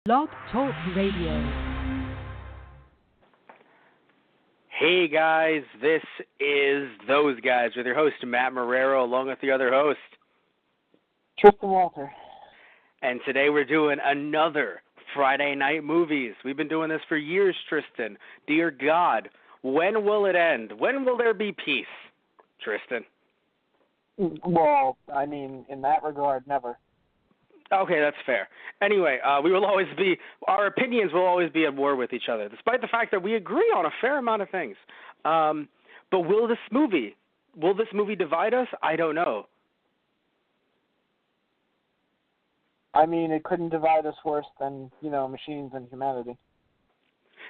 Blog Talk Radio. Hey guys, this is Those Guys with your host Matt Marrero along with the other host, Tristan Walter. And today we're doing another Friday night movies. We've been doing this for years, Tristan. Dear God, when will it end? When will there be peace, Tristan? Well, I mean, in that regard, never. Okay, that's fair. Anyway, our opinions will always be at war with each other, despite the fact that we agree on a fair amount of things. But will this movie divide us? I don't know. I mean, it couldn't divide us worse than, machines and humanity.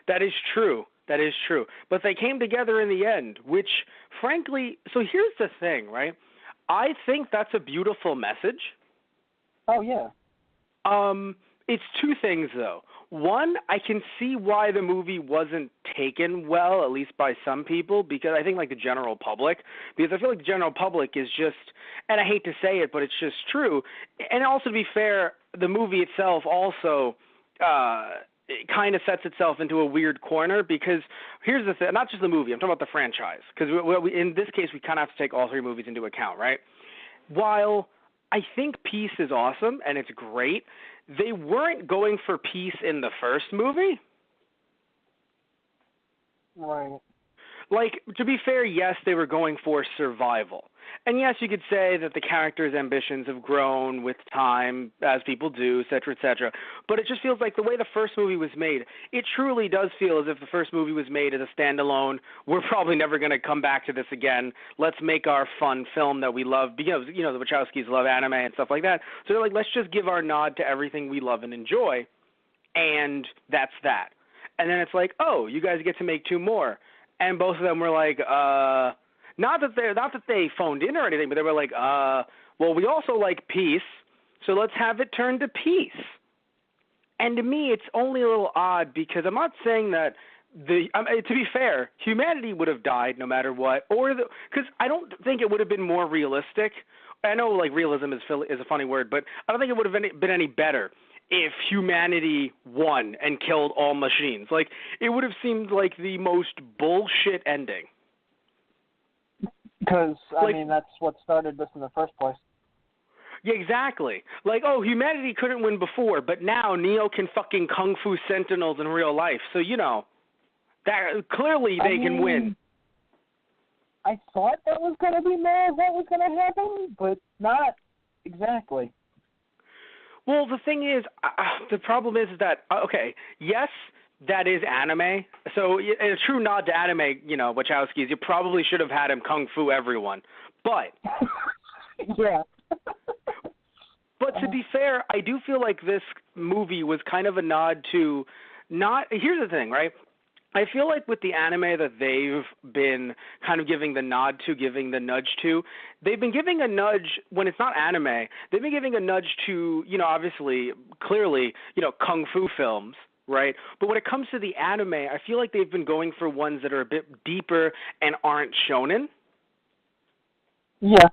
That is true. But they came together in the end, which, frankly, so here's the thing, right? I think that's a beautiful message. Oh, yeah. It's two things, though. One, I can see why the movie wasn't taken well, at least by some people, because I think, the general public, because I feel like the general public is just, and I hate to say it, but it's just true. And also, to be fair, the movie itself also it kind of sets itself into a weird corner, because here's the thing, not just the movie, I'm talking about the franchise, because in this case, we kind of have to take all three movies into account, right? While I think peace is awesome and it's great, they weren't going for peace in the first movie. Right. To be fair, yes, they were going for survival. And yes, you could say that the characters' ambitions have grown with time, as people do, et cetera, et cetera. But it just feels like the way the first movie was made, it truly does feel as if the first movie was made as a standalone. We're probably never going to come back to this again. Let's make our fun film that we love, because, the Wachowskis love anime and stuff like that. So they're like, let's just give our nod to everything we love and enjoy, and that's that. And then it's like, oh, you guys get to make two more. And both of them were like, not that they phoned in or anything, but they were like, well, we also like peace, so let's have it turn to peace. And to me, it's only a little odd, because I'm not saying that to be fair, humanity would have died no matter what, because I don't think it would have been more realistic. I know realism is a funny word, but I don't think it would have been any better if humanity won and killed all machines. It would have seemed like the most bullshit ending. Because, that's what started this in the first place. Yeah, exactly. Humanity couldn't win before, but now Neo can fucking kung fu sentinels in real life. So, that clearly they can win. I thought that was going to be more of what was going to happen, but not exactly. Well, the thing is, the problem is that, okay, yes, that is anime. So in a true nod to anime, Wachowskis, you probably should have had him kung fu everyone. But yeah. But to be fair, I do feel like this movie was kind of a nod to here's the thing, right? I feel like with the anime that they've been kind of giving the nod to, giving the nudge to, they've been giving a nudge when it's not anime. They've been giving a nudge to, obviously, clearly, kung fu films, right? But when it comes to the anime, I feel like they've been going for ones that are a bit deeper and aren't shonen. Yeah.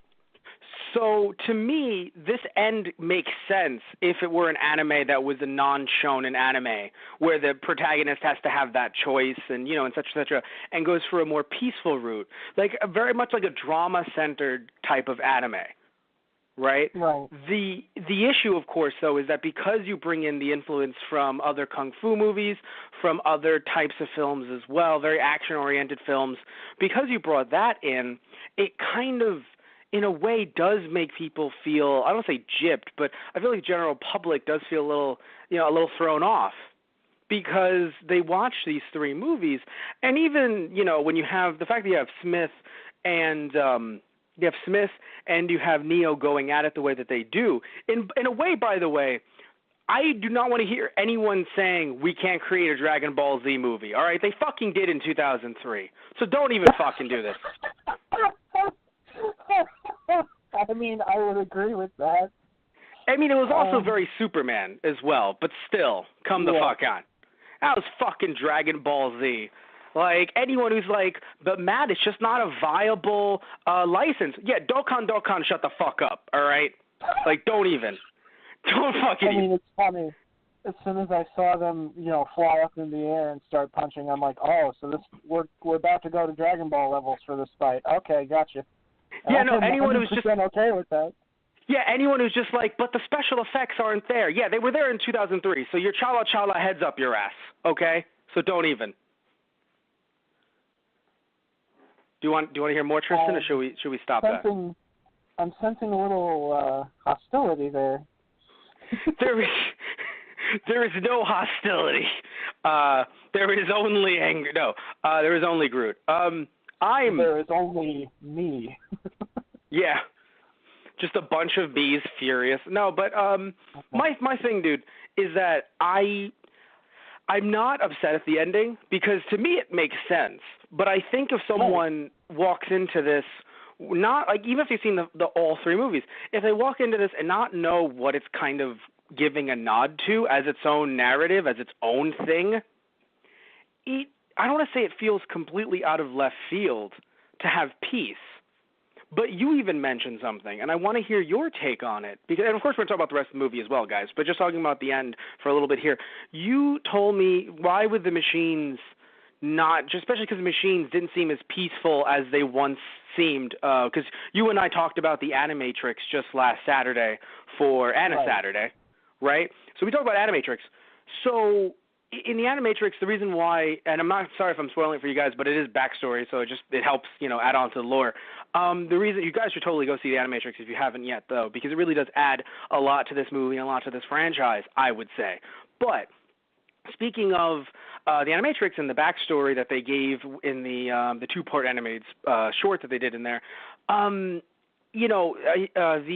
So, to me, this end makes sense if it were an anime that was a non-shonen anime, where the protagonist has to have that choice and, and such, and goes for a more peaceful route. Very much like a drama-centered type of anime, right? Right. The issue, of course, though, is that because you bring in the influence from other kung fu movies, from other types of films as well, very action-oriented films, because you brought that in, it kind of, in a way, does make people feel, I don't say gypped, but I feel like the general public does feel a little thrown off, because they watch these three movies, and even, when you have the fact that you have Smith and you have Neo going at it the way that they do, in a way, by the way, I do not want to hear anyone saying we can't create a Dragon Ball Z movie, all right? They fucking did in 2003, so don't even fucking do this. I would agree with that. It was also very Superman as well, but still, come the fuck on. That was fucking Dragon Ball Z. Anyone who's but Matt, it's just not a viable license. Yeah, Dokkan, shut the fuck up, all right? Don't even. Don't fucking... It's funny. as soon as I saw them, fly up in the air and start punching, I'm like, oh, so we're about to go to Dragon Ball levels for this fight. Okay, gotcha. And Yeah, I'm no, anyone who's just okay with that. Yeah, anyone who's just like, but the special effects aren't there. Yeah, they were there in 2003, so your Chala Chala heads up your ass, okay? So don't even. Do you want to hear more, Tristan, or should we stop that? I'm sensing a little hostility there. There is no hostility. There is only anger. No, there is only Groot. There is only me. Yeah. Just a bunch of bees furious. No, but my thing, dude, is that I'm not upset at the ending because to me it makes sense. But I think if someone walks into this, not like even if they've seen the all three movies, if they walk into this and not know what it's kind of giving a nod to as its own narrative, as its own thing, I don't want to say it feels completely out of left field to have peace. But you even mentioned something, and I want to hear your take on it. Because, and of course, we're going to talk about the rest of the movie as well, guys, but just talking about the end for a little bit here. You told me, why would the machines not, just especially because the machines didn't seem as peaceful as they once seemed, because you and I talked about the Animatrix just last Saturday for Saturday, right? So we talked about Animatrix. So in the Animatrix, the reason why, and I'm not sorry if I'm spoiling it for you guys, but it is backstory, so it helps, add on to the lore. The reason you guys should totally go see the Animatrix if you haven't yet, though, because it really does add a lot to this movie and a lot to this franchise, I would say. But speaking of the Animatrix and the backstory that they gave in the two-part animated short that they did in there, the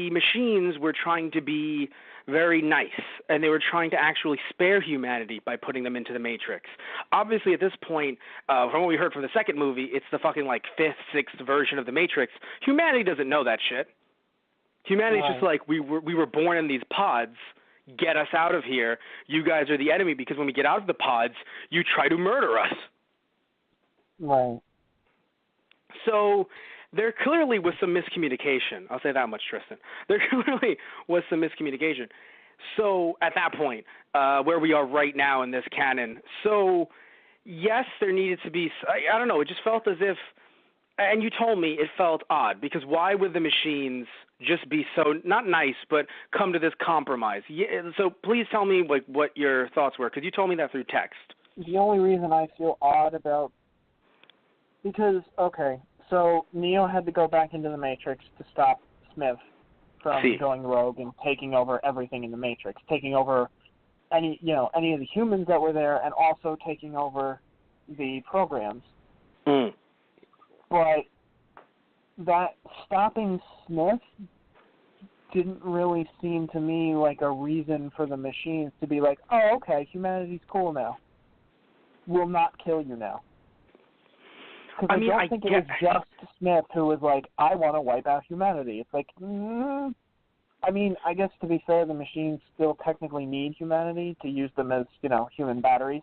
machines were trying to be very nice, and they were trying to actually spare humanity by putting them into the Matrix. Obviously, at this point, from what we heard from the second movie, it's the fucking like fifth, sixth version of the Matrix. Humanity doesn't know that shit. Humanity's just like, we were born in these pods. Get us out of here. You guys are the enemy because when we get out of the pods, you try to murder us. Right. So there clearly was some miscommunication. I'll say that much, Tristan. There clearly was some miscommunication. So at that point, where we are right now in this canon, so yes, there needed to be, I don't know, it just felt as if, and you told me it felt odd, because why would the machines just be so, not nice, but come to this compromise? Yeah, so please tell me what your thoughts were, because you told me that through text. The only reason I feel odd about, because, okay, so Neo had to go back into the Matrix to stop Smith from going rogue and taking over everything in the Matrix, taking over any of the humans that were there, and also taking over the programs. Mm. But that stopping Smith didn't really seem to me like a reason for the machines to be like, oh, okay, humanity's cool now. We'll not kill you now. Because I don't think it was just Smith who was like, I want to wipe out humanity. It's like, I mean, I guess to be fair, the machines still technically need humanity to use them as, human batteries.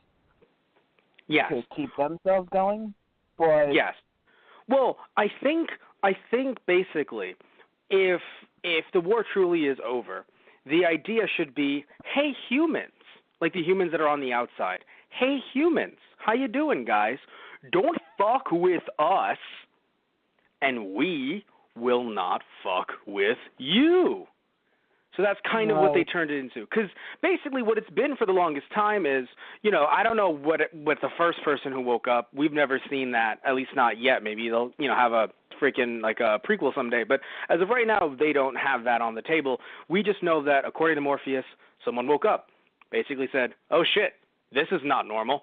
Yes. To keep themselves going. But yes. Well, I think basically, if the war truly is over, the idea should be, hey, humans, like the humans that are on the outside, hey, humans, how you doing, guys? Don't fuck with us, and we will not fuck with you. So that's kind of what they turned it into. Because basically what it's been for the longest time is, I don't know what the first person who woke up, we've never seen that, at least not yet. Maybe they'll, have a freaking, like a prequel someday. But as of right now, they don't have that on the table. We just know that, according to Morpheus, someone woke up, basically said, oh shit, this is not normal.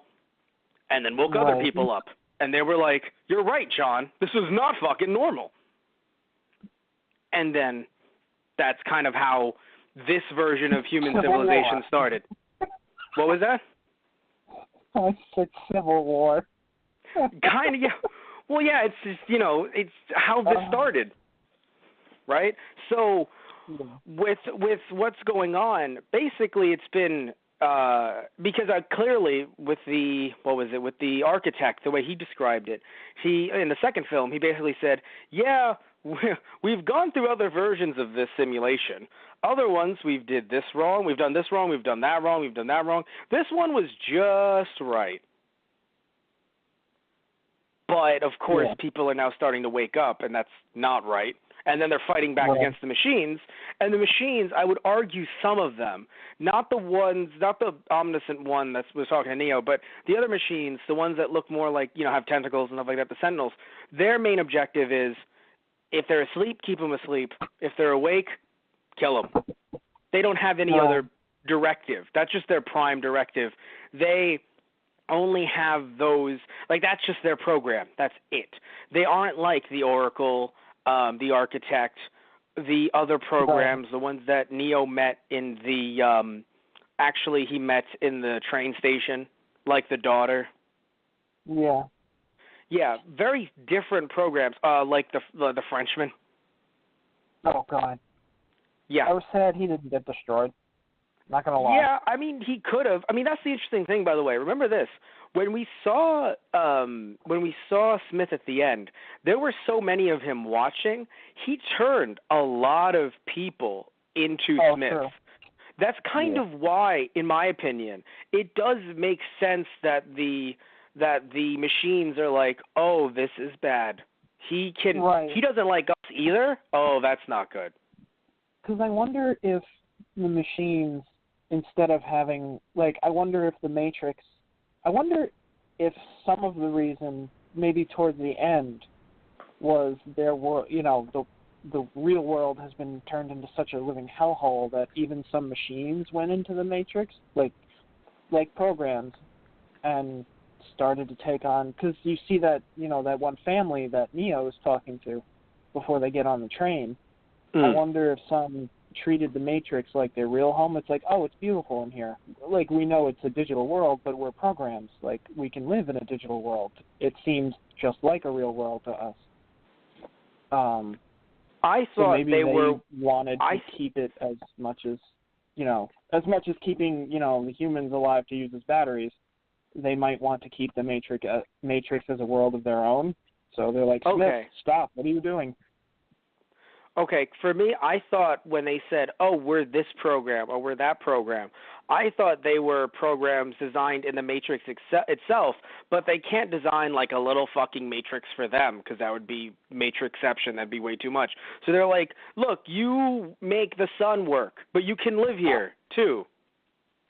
And then woke other people up. And they were like, you're right, John, this is not fucking normal. And then that's kind of how this version of human civilization started. What was that? I said Civil War. Kind of, yeah. Well, yeah, it's just, it's how this started, right? So with what's going on, basically it's been, because clearly with the architect, the way he described it, in the second film, he basically said, yeah, we've gone through other versions of this simulation. Other ones, we've did this wrong, we've done this wrong, we've done that wrong, we've done that wrong. This one was just right. But, of course, people are now starting to wake up, and that's not right. And then they're fighting back against the machines. And the machines, I would argue some of them, not the omniscient one that was talking to Neo, but the other machines, the ones that look more like, have tentacles and stuff like that, the Sentinels, their main objective is, if they're asleep, keep them asleep. If they're awake, kill them. They don't have any other directive. That's just their prime directive. They only have those, that's just their program. That's it. They aren't like the Oracle, the Architect, the other programs, the ones that Neo met in the, he met in the train station, like the daughter. Yeah. Yeah, very different programs, like the Frenchman. Oh, God. Yeah. I was sad he didn't get destroyed. Not going to lie. Yeah, he could have. That's the interesting thing, by the way. Remember this. When we saw Smith at the end, there were so many of him watching, he turned a lot of people into Smith. True. That's kind of why, in my opinion, it does make sense that the machines are like, oh, this is bad. He doesn't like us either. Oh, that's not good. Because I wonder if the machines, instead of having, I wonder if the Matrix, I wonder if some of the reason, maybe towards the end, was there were, the real world has been turned into such a living hellhole that even some machines went into the Matrix, like programs, and started to take on, because you see that, that one family that Neo is talking to before they get on the train. I wonder if some treated the Matrix like their real home. It's like, oh, it's beautiful in here. We know it's a digital world, but we're programs. We can live in a digital world. It seems just like a real world to us. I thought so maybe they wanted to keep it as much as keeping, the humans alive to use as batteries. They might want to keep the Matrix as a world of their own. So they're like, Smith, stop. What are you doing? Okay, for me, I thought when they said, oh, we're this program or we're that program, I thought they were programs designed in the Matrix itself, but they can't design a little fucking Matrix for them because that would be Matrixception. That'd be way too much. So they're like, look, you make the sun work, but you can live here too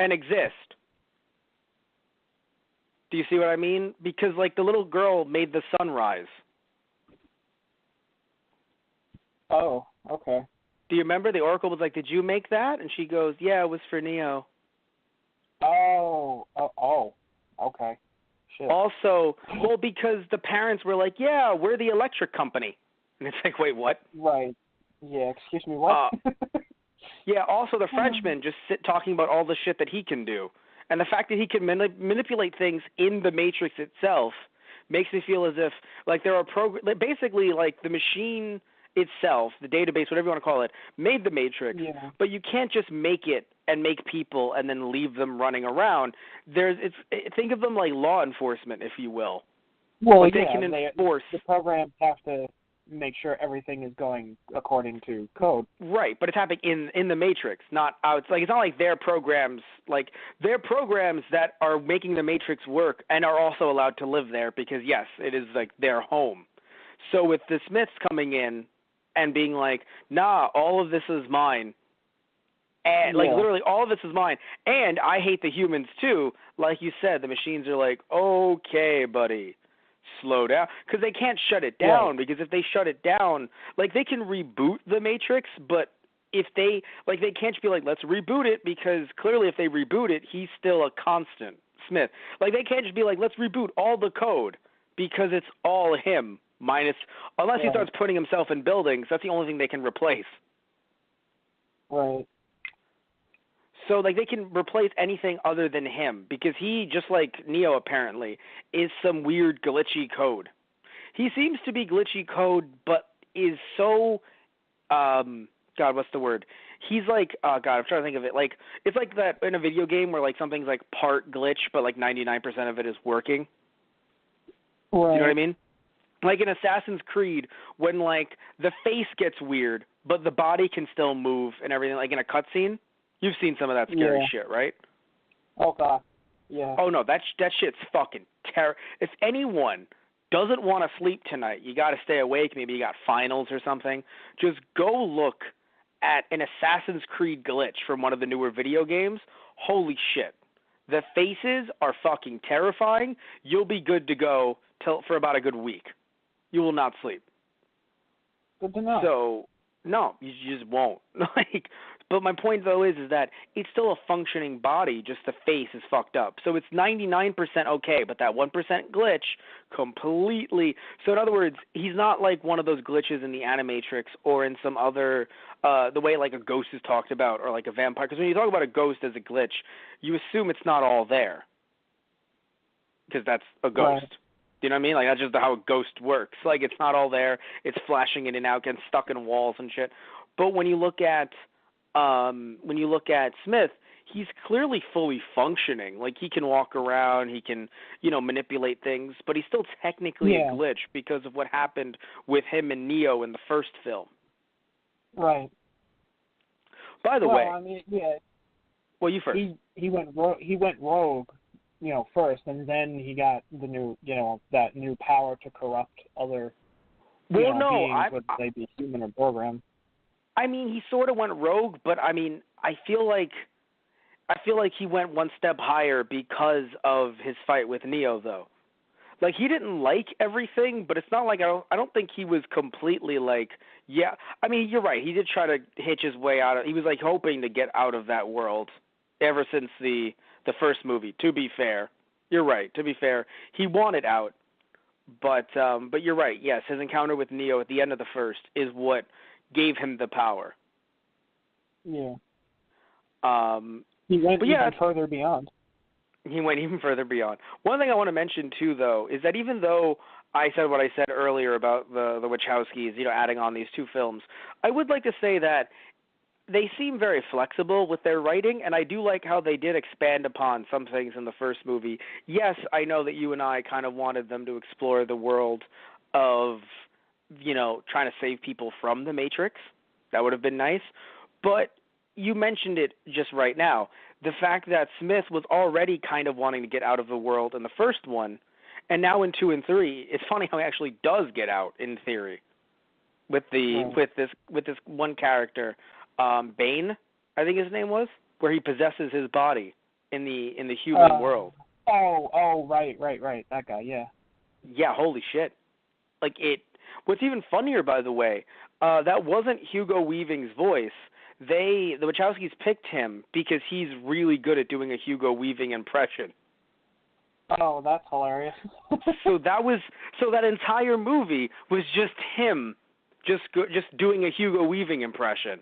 and exist. Do you see what I mean? Because, the little girl made the sun rise. Oh, okay. Do you remember the Oracle was like, did you make that? And she goes, yeah, it was for Neo. Oh, okay. Shit. Also, because the parents were like, yeah, we're the electric company. And it's like, wait, what? Right. Yeah, excuse me, what? Yeah, also the Frenchman just talking about all the shit that he can do. And the fact that he can manipulate things in the Matrix itself makes me feel as if, there are basically, the machine itself, the database, whatever you want to call it, made the Matrix, but you can't just make it and make people and then leave them running around. Think of them like law enforcement, if you will. Well, they can enforce. The programs have to make sure everything is going according to code. Right, but it's happening in the Matrix, not out. It's not like their programs, they're programs that are making the Matrix work and are also allowed to live there because, yes, it is their home. So with the Smiths coming in and being like, nah, all of this is mine. And, literally, all of this is mine. And I hate the humans, too. Like you said, the machines are like, okay, buddy, slow down. Because they can't shut it down. Because if they shut it down, they can reboot the Matrix, but if they can't just be like, let's reboot it, because clearly if they reboot it, he's still a constant, Smith. They can't just be like, let's reboot all the code, because it's all him. Unless he starts putting himself in buildings, that's the only thing they can replace. Right. So, they can replace anything other than him, because he, just like Neo apparently, is some weird glitchy code. He seems to be glitchy code, but is so, God, what's the word? He's I'm trying to think of it. It's like that in a video game where, something's, part glitch, but, 99% of it is working. Right. Do you know what I mean? Like in Assassin's Creed, when like the face gets weird, but the body can still move and everything, like in a cutscene. You've seen some of that scary shit, right? Oh god. Yeah. Oh no, that shit's fucking terror. If anyone doesn't want to sleep tonight, you got to stay awake. Maybe you got finals or something. Just go look at an Assassin's Creed glitch from one of the newer video games. Holy shit. The faces are fucking terrifying. You'll be good to go for about a good week. You will not sleep. Good to know. So, no, you just won't. But my point, though, is that it's still a functioning body, just the face is fucked up. So it's 99% okay, but that 1% glitch completely... So in other words, he's not like one of those glitches in the Animatrix or in some other... the way like a ghost is talked about or like a vampire. Because when you talk about a ghost as a glitch, you assume it's not all there. Because that's a ghost. Right. You know what I mean? Like, that's just how a ghost works. Like, it's not all there. It's flashing in and out, getting stuck in walls and shit. But when you look at Smith, he's clearly fully functioning. Like, he can walk around, he can, manipulate things, but he's still technically a glitch because of what happened with him and Neo in the first film. Right. By the way, I mean, yeah. Well, you first. He went rogue, first, and then he got the new, that new power to corrupt other beings, whether they be human or program. I mean, he sort of went rogue, but I mean, I feel like he went one step higher because of his fight with Neo, though. Like, he didn't like everything, but it's not like I don't think he was completely like, yeah. I mean, you're right. He did try to hitch his way out of. He was like hoping to get out of that world ever since the first movie. To be fair, you're right. To be fair, he wanted out, but you're right. Yes, his encounter with Neo at the end of the first is what gave him the power. Yeah. He went even further beyond. He went even further beyond. One thing I want to mention, too, though, is that even though I said what I said earlier about the Wachowskis, adding on these two films, I would like to say that they seem very flexible with their writing, and I do like how they did expand upon some things in the first movie. Yes, I know that you and I kind of wanted them to explore the world of, trying to save people from the Matrix. That would have been nice. But you mentioned it just right now. The fact that Smith was already kind of wanting to get out of the world in the first one, and now in 2 and 3, it's funny how he actually does get out in theory with this one character, Bane, I think his name was, where he possesses his body in the human world. Oh, right, that guy, yeah. Yeah, holy shit. Like it. What's even funnier, by the way, that wasn't Hugo Weaving's voice. The Wachowskis picked him because he's really good at doing a Hugo Weaving impression. Oh, that's hilarious. So that entire movie was just him, just doing a Hugo Weaving impression.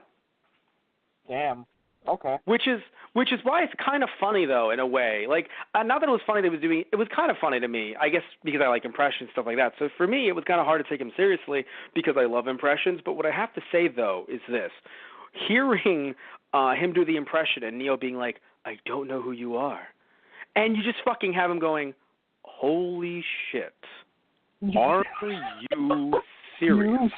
Damn. Okay. Which is why it's kind of funny, though, in a way. Like, not that it was funny that he was doing it was kind of funny to me, I guess, because I like impressions, stuff like that. So for me, it was kind of hard to take him seriously because I love impressions. But what I have to say, though, is this. Hearing him do the impression and Neo being like, I don't know who you are. And you just fucking have him going, holy shit. Are you serious?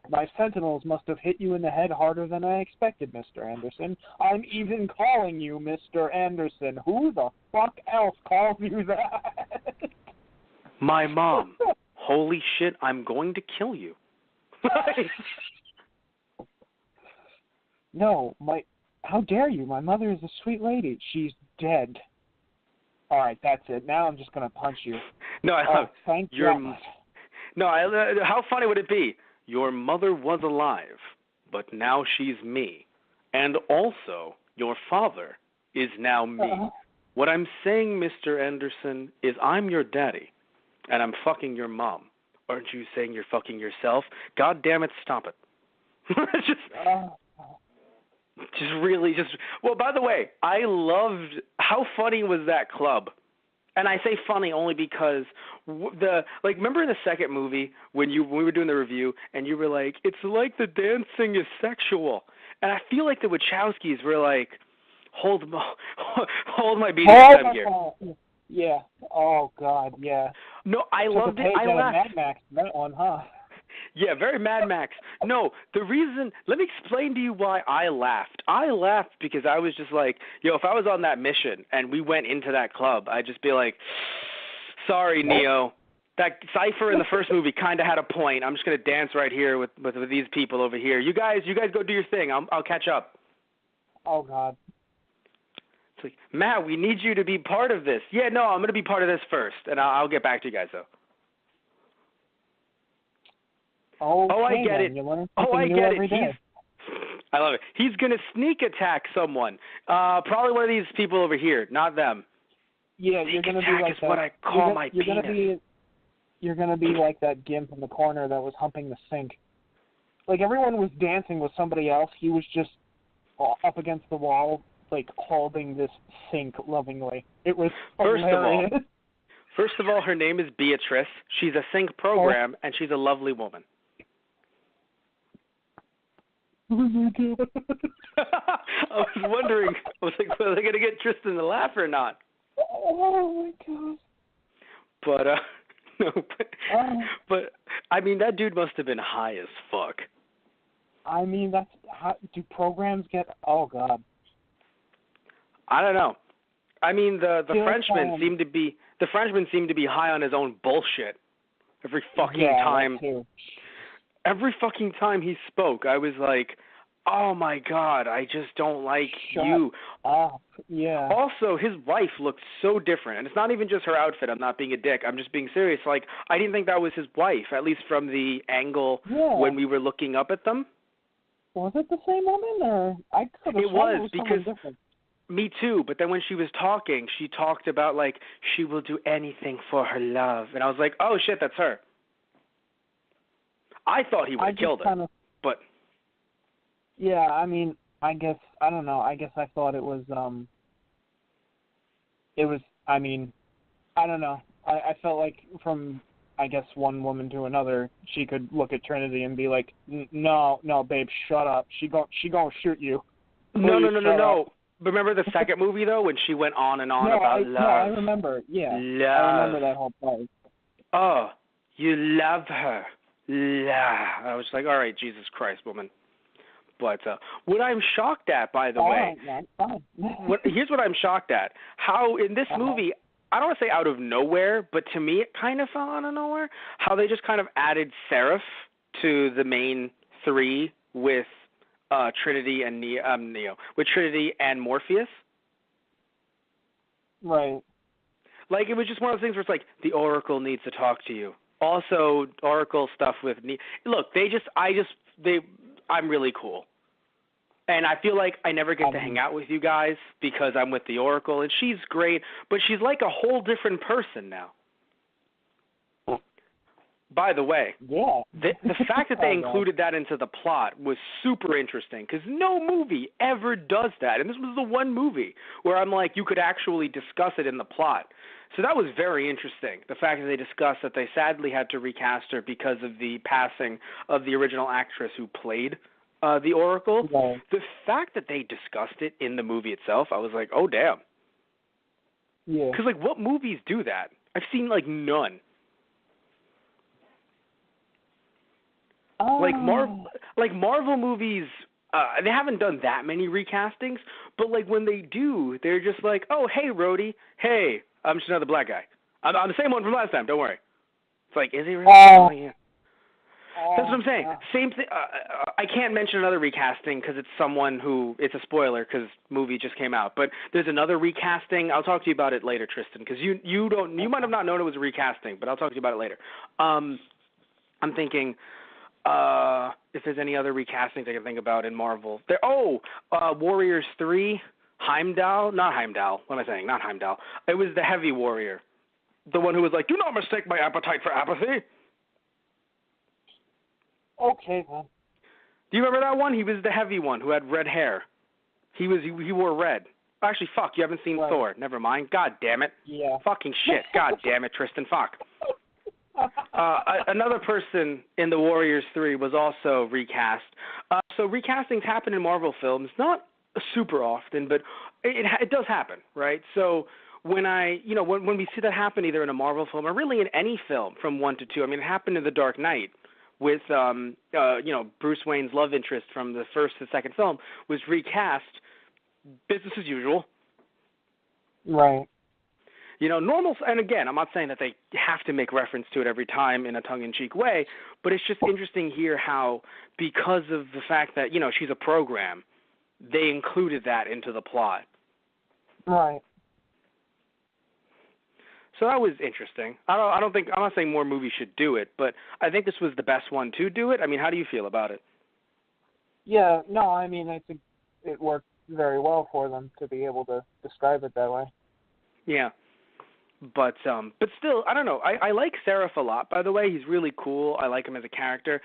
My sentinels must have hit you in the head harder than I expected, Mr. Anderson. I'm even calling you Mr. Anderson. Who the fuck else calls you that? My mom. Holy shit, I'm going to kill you. No, how dare you? My mother is a sweet lady. She's dead. All right, that's it. Now I'm just going to punch you. No, thank you. No, how funny would it be? Your mother was alive, but now she's me. And also, your father is now me. What I'm saying, Mr. Anderson, is I'm your daddy, and I'm fucking your mom. Aren't you saying you're fucking yourself? God damn it, stop it. Well, by the way, I loved, how funny was that club? And I say funny only because remember in the second movie when we were doing the review and you were like, it's like the dancing is sexual. And I feel like the Wachowskis were like, hold my beating here. Yeah. Oh God. Yeah. No, I Took loved a it. page I out of laughed. Mad Max. That one, huh? Yeah, very Mad Max. No, the reason, let me explain to you why I laughed. I laughed because I was just like, yo, if I was on that mission and we went into that club, I'd just be like, sorry, Neo. That Cypher in the first movie kind of had a point. I'm just going to dance right here with these people over here. You guys go do your thing. I'll catch up. Oh God. It's like, Matt, we need you to be part of this. Yeah, no, I'm going to be part of this first, and I'll get back to you guys, though. Okay, Oh, I get then. it. You learn Oh, something I new get every it. day. I love it. He's going to sneak attack someone. Probably one of these people over here, not them. Yeah, Sneak you're gonna attack be like is that. what I call my you're penis. You're gonna be like that gimp in the corner that was humping the sink. Like everyone was dancing with somebody else. He was just up against the wall, like holding this sink lovingly. It was hilarious. First of all, her name is Beatrice. She's a sync program, and she's a lovely woman. I was wondering, I was like, are they going to get Tristan to laugh or not? Oh, my God. But, no, but, I mean, that dude must have been high as fuck. I mean, that's how, do programs get, oh, God. I don't know. I mean, the Frenchman seemed to be high on his own bullshit every fucking time. Every fucking time he spoke, I was like, oh my God, I just don't like you. Yeah. Also, his wife looked so different. And it's not even just her outfit. I'm not being a dick. I'm just being serious. Like, I didn't think that was his wife, at least from the angle when we were looking up at them. Was it the same woman? Or I could have It was because different. Me too, but then when she was talking, she talked about, like, she will do anything for her love. And I was like, oh, shit, that's her. I thought he would have killed her, but... Yeah, I mean, I guess, I don't know, I guess I thought it was, I mean, I don't know. I felt like from, I guess, one woman to another, she could look at Trinity and be like, no, babe, shut up. She gonna shoot you. No. Remember the second movie, though, when she went on and on about love? No, I remember, yeah. Love. I remember that whole part. Oh, you love her. Love. I was like, all right, Jesus Christ, woman. But what I'm shocked at, by the way, here's what I'm shocked at. How in this movie, I don't want to say out of nowhere, but to me it kind of fell out of nowhere, how they just kind of added Seraph to the main three with Trinity and Neo, with Trinity and Morpheus. Right. Like, it was just one of those things where it's like, the Oracle needs to talk to you. Also, Oracle stuff with Neo. Look, I'm really cool. And I feel like I never get to hang out with you guys because I'm with the Oracle, and she's great, but she's like a whole different person now. By the way, the fact that they included that into the plot was super interesting because no movie ever does that. And this was the one movie where I'm like, you could actually discuss it in the plot. So that was very interesting, the fact that they discussed that they sadly had to recast her because of the passing of the original actress who played the Oracle. Right. The fact that they discussed it in the movie itself, I was like, oh, damn. Yeah. Because, like, what movies do that? I've seen, like, none. Like Marvel movies, they haven't done that many recastings, but like when they do, they're just like, oh, hey, Rhodey, hey, I'm just another black guy. I'm the same one from last time, don't worry. It's like, is he really? Oh, yeah. That's what I'm saying. Same thing. I can't mention another recasting because it's someone who, it's a spoiler because movie just came out, but there's another recasting. I'll talk to you about it later, Tristan, because you might have not known it was a recasting, but I'll talk to you about it later. I'm thinking... if there's any other recastings I can think about in Marvel. Warriors 3, Heimdall. Not Heimdall. What am I saying? Not Heimdall. It was the heavy warrior. The one who was like, do not mistake my appetite for apathy. Okay, man. Do you remember that one? He was the heavy one who had red hair. He wore red. Actually, fuck, you haven't seen Thor. Never mind. God damn it. Yeah. Fucking shit. God damn it, Tristan. Fuck. Another person in the Warriors 3 was also recast. So recastings happen in Marvel films, not super often, but it does happen, right? So when when we see that happen either in a Marvel film or really in any film from 1 to 2. I mean, it happened in The Dark Knight with Bruce Wayne's love interest from the first to second film was recast. Business as usual. Right. Normal, and again, I'm not saying that they have to make reference to it every time in a tongue-in-cheek way, but it's just interesting here how, because of the fact that, she's a program, they included that into the plot. Right. So that was interesting. I'm not saying more movies should do it, but I think this was the best one to do it. I mean, how do you feel about it? Yeah, no, I mean, I think it worked very well for them to be able to describe it that way. Yeah. But still, I don't know. I like Seraph a lot, by the way. He's really cool. I like him as a character.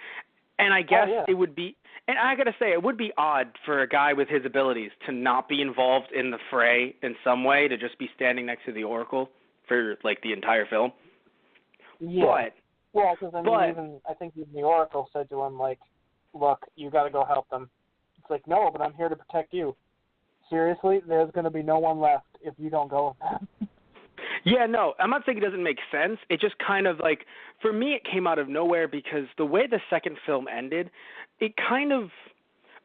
And I guess it would be, and I got to say, it would be odd for a guy with his abilities to not be involved in the fray in some way, to just be standing next to the Oracle for, like, the entire film. Yeah. Well, because, I think even the Oracle said to him, like, look, you got to go help them. It's like, no, but I'm here to protect you. Seriously, there's going to be no one left if you don't go with them. Yeah, no, I'm not saying it doesn't make sense. It just kind of like, for me, it came out of nowhere because the way the second film ended, it kind of,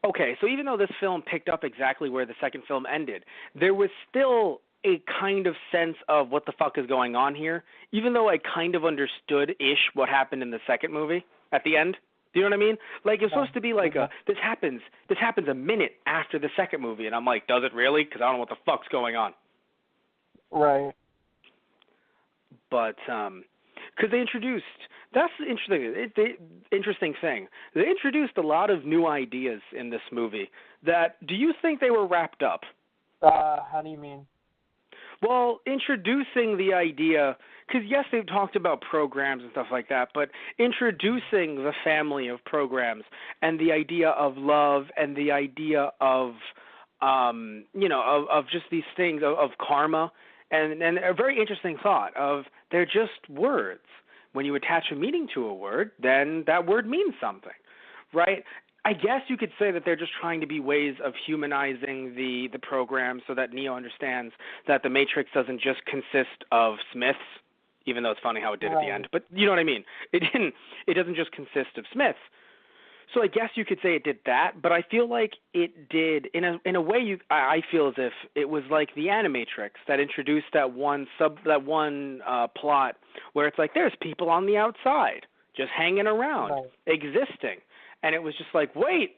okay, so even though this film picked up exactly where the second film ended, there was still a kind of sense of what the fuck is going on here, even though I kind of understood-ish what happened in the second movie at the end. Do you know what I mean? Like, it's supposed to be like this happens a minute after the second movie, and I'm like, does it really? Because I don't know what the fuck's going on. Right. But, because they introduced, that's the interesting thing. They introduced a lot of new ideas in this movie that, do you think they were wrapped up? How do you mean? Well, introducing the idea, because yes, they've talked about programs and stuff like that, but introducing the family of programs and the idea of love and the idea of, of just these things, of karma, and a very interesting thought of they're just words. When you attach a meaning to a word, then that word means something, right? I guess you could say that they're just trying to be ways of humanizing the program so that Neo understands that the Matrix doesn't just consist of Smiths, even though it's funny how it did at the end. But you know what I mean? It doesn't just consist of Smiths. So I guess you could say it did that, but I feel like it did in a way. I feel as if it was like the Animatrix that introduced that one plot where it's like there's people on the outside just hanging around, existing. And it was just like, wait,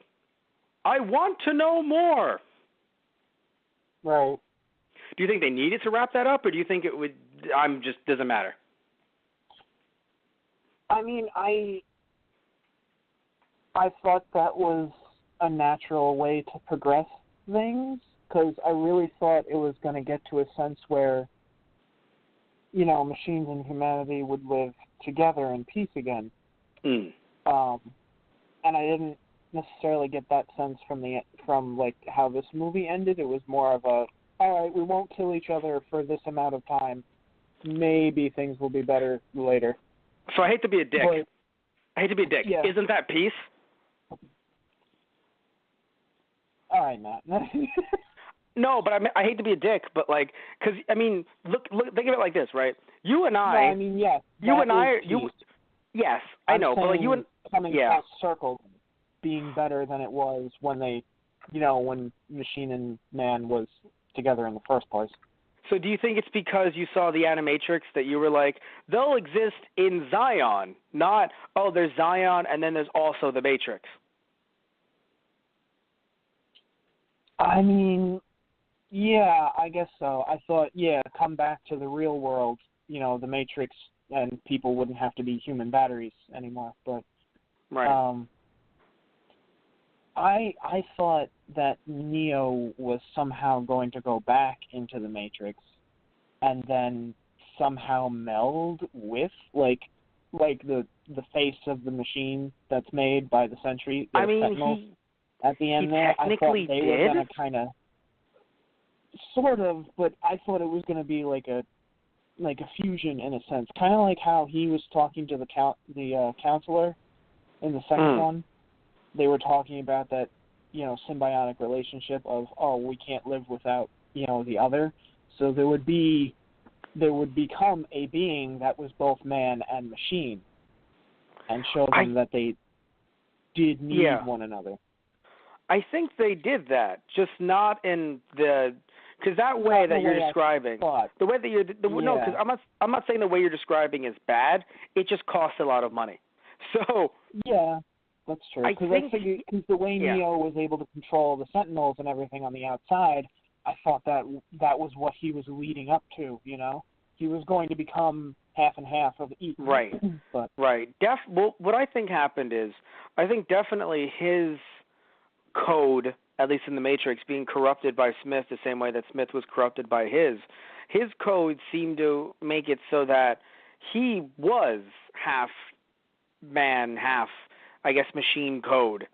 I want to know more. Right. Do you think they needed to wrap that up, or do you think it would? Doesn't matter. I mean, I thought that was a natural way to progress things, because I really thought it was going to get to a sense where, machines and humanity would live together in peace again. And I didn't necessarily get that sense from how this movie ended. It was more of a, all right, we won't kill each other for this amount of time. Maybe things will be better later. So I hate to be a dick. Yeah. Isn't that peace? All right, Matt. No, but I hate to be a dick, but because look, think of it like this, right? You and I. No, I mean, yes. You and I. Yes, I know, but you and coming full circle, being better than it was when they, when Machine and Man was together in the first place. So do you think it's because you saw the Animatrix that you were like, they'll exist in Zion, not, there's Zion and then there's also the Matrix? I mean, yeah, I guess so. I thought, come back to the real world, the Matrix, and people wouldn't have to be human batteries anymore. But right. I thought that Neo was somehow going to go back into the Matrix and then somehow meld with like the face of the machine that's made by the Sentry. Sentinels. At the end there, I thought they were going to kind of, sort of, but I thought it was going to be like a fusion in a sense, kind of like how he was talking to the counselor in the second one. They were talking about that, symbiotic relationship of, we can't live without, the other. So there would be there would become a being that was both man and machine, and show them that they did need one another. I think they did that, just not in the, because that way that you're describing, the way that you're, no, because I'm not saying the way you're describing is bad. It just costs a lot of money. So yeah, that's true. Because the way Neo was able to control the Sentinels and everything on the outside, I thought that was what he was leading up to. You know, he was going to become half and half of each. Right. But right. Well, what I think happened is, I think definitely his code, at least in the Matrix, being corrupted by Smith the same way that Smith was corrupted by his code seemed to make it so that he was half man, half, I guess, machine code,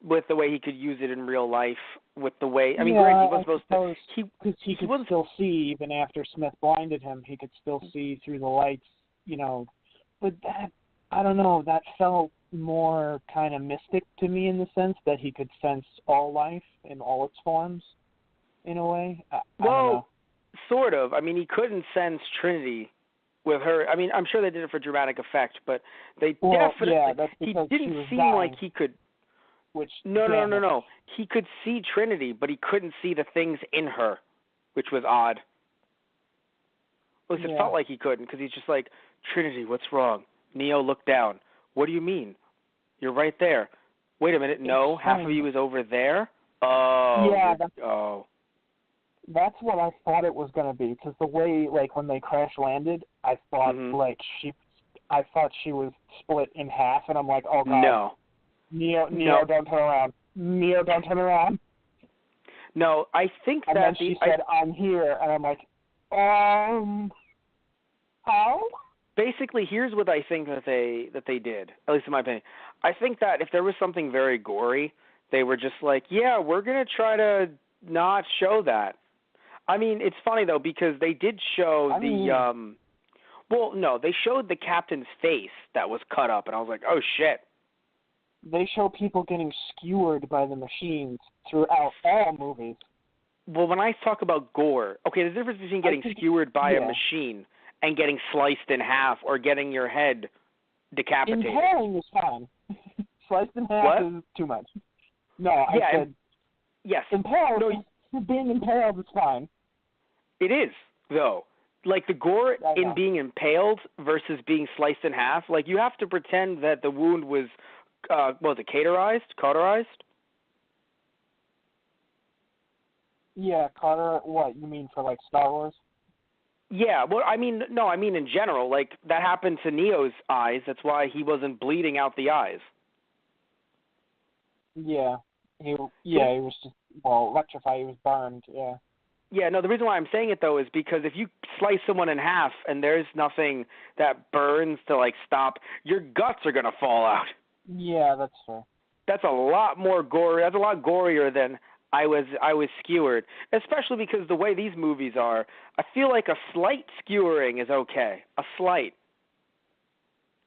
with the way he could use it in real life, with the way, I mean, granted, he wasn't supposed to, because he could still see, even after Smith blinded him, he could still see through the lights, you know, but that, I don't know, that felt more kind of mystic to me in the sense that he could sense all life in all its forms, in a way. I don't know. Sort of. I mean, he couldn't sense Trinity with her. I mean, I'm sure they did it for dramatic effect, but they definitely. Yeah, that's he because didn't seem dying, like he could. No. He could see Trinity, but he couldn't see the things in her, which was odd. At least it felt like he couldn't, because he's just like, Trinity, what's wrong? Neo looked down. What do you mean? You're right there. Wait a minute. No, half of you is over there? Oh. Yeah. Oh. That's what I thought it was going to be, because the way, like, when they crash landed, I thought, I thought she was split in half, and I'm like, oh, God. No. Neo, don't turn around. Neo, don't turn around. No, I think and then she said, I'm here, and I'm like, how? Basically, here's what I think that they did, at least in my opinion. I think that if there was something very gory, they were just like, yeah, we're going to try to not show that. I mean, it's funny, though, because they did show they showed the captain's face that was cut up, and I was like, oh, shit. They show people getting skewered by the machines throughout all movies. Well, when I talk about gore, okay, there's a difference between getting skewered by a machine and getting sliced in half or getting your head decapitated. Impaling is fine. Sliced in half is too much. No, I said yes. Impaled, being impaled is fine. It is, though. Like, the gore in being impaled versus being sliced in half, like, you have to pretend that the wound was, cauterized? Yeah, what, you mean for, like, Star Wars? Yeah, well, I mean in general, like, that happened to Neo's eyes. That's why he wasn't bleeding out the eyes. Yeah. He was just, electrified. He was burned, yeah. Yeah, no, the reason why I'm saying it, though, is because if you slice someone in half and there's nothing that burns to, like, stop, your guts are going to fall out. Yeah, that's fair. That's a lot more gory. That's a lot gorier than I was skewered, especially because the way these movies are, I feel like a slight skewering is okay. A slight.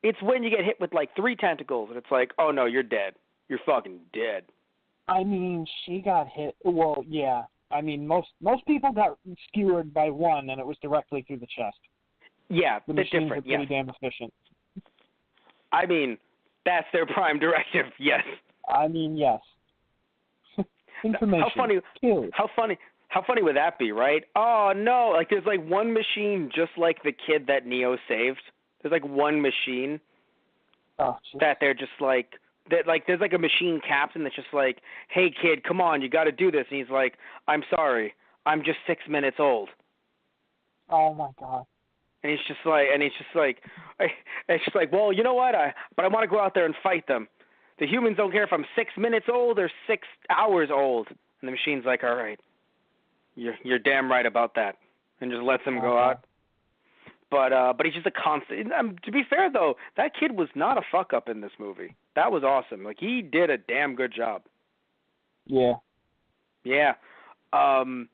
It's when you get hit with, like, 3 tentacles, and it's like, oh, no, you're dead. You're fucking dead. I mean, she got hit. Well, yeah. I mean, most people got skewered by one, and it was directly through the chest. Yeah, the bit machines different. are pretty damn efficient. I mean, that's their prime directive. Yes. I mean, yes. Information. How funny would that be, right? Oh no! Like, there's like one machine just like the kid that Neo saved. There's like one machine that they're just like. That, like, there's like a machine captain that's just like, hey kid, come on, you got to do this, and he's like, I'm sorry, I'm just 6 minutes old. Oh my God. And it's just like, well, you know what? But I want to go out there and fight them. The humans don't care if I'm 6 minutes old or 6 hours old. And the machine's like, all right, you're damn right about that, and just lets him go out. But he's just a constant. To be fair, though, that kid was not a fuck up in this movie. That was awesome. Like, he did a damn good job. Yeah. Yeah. One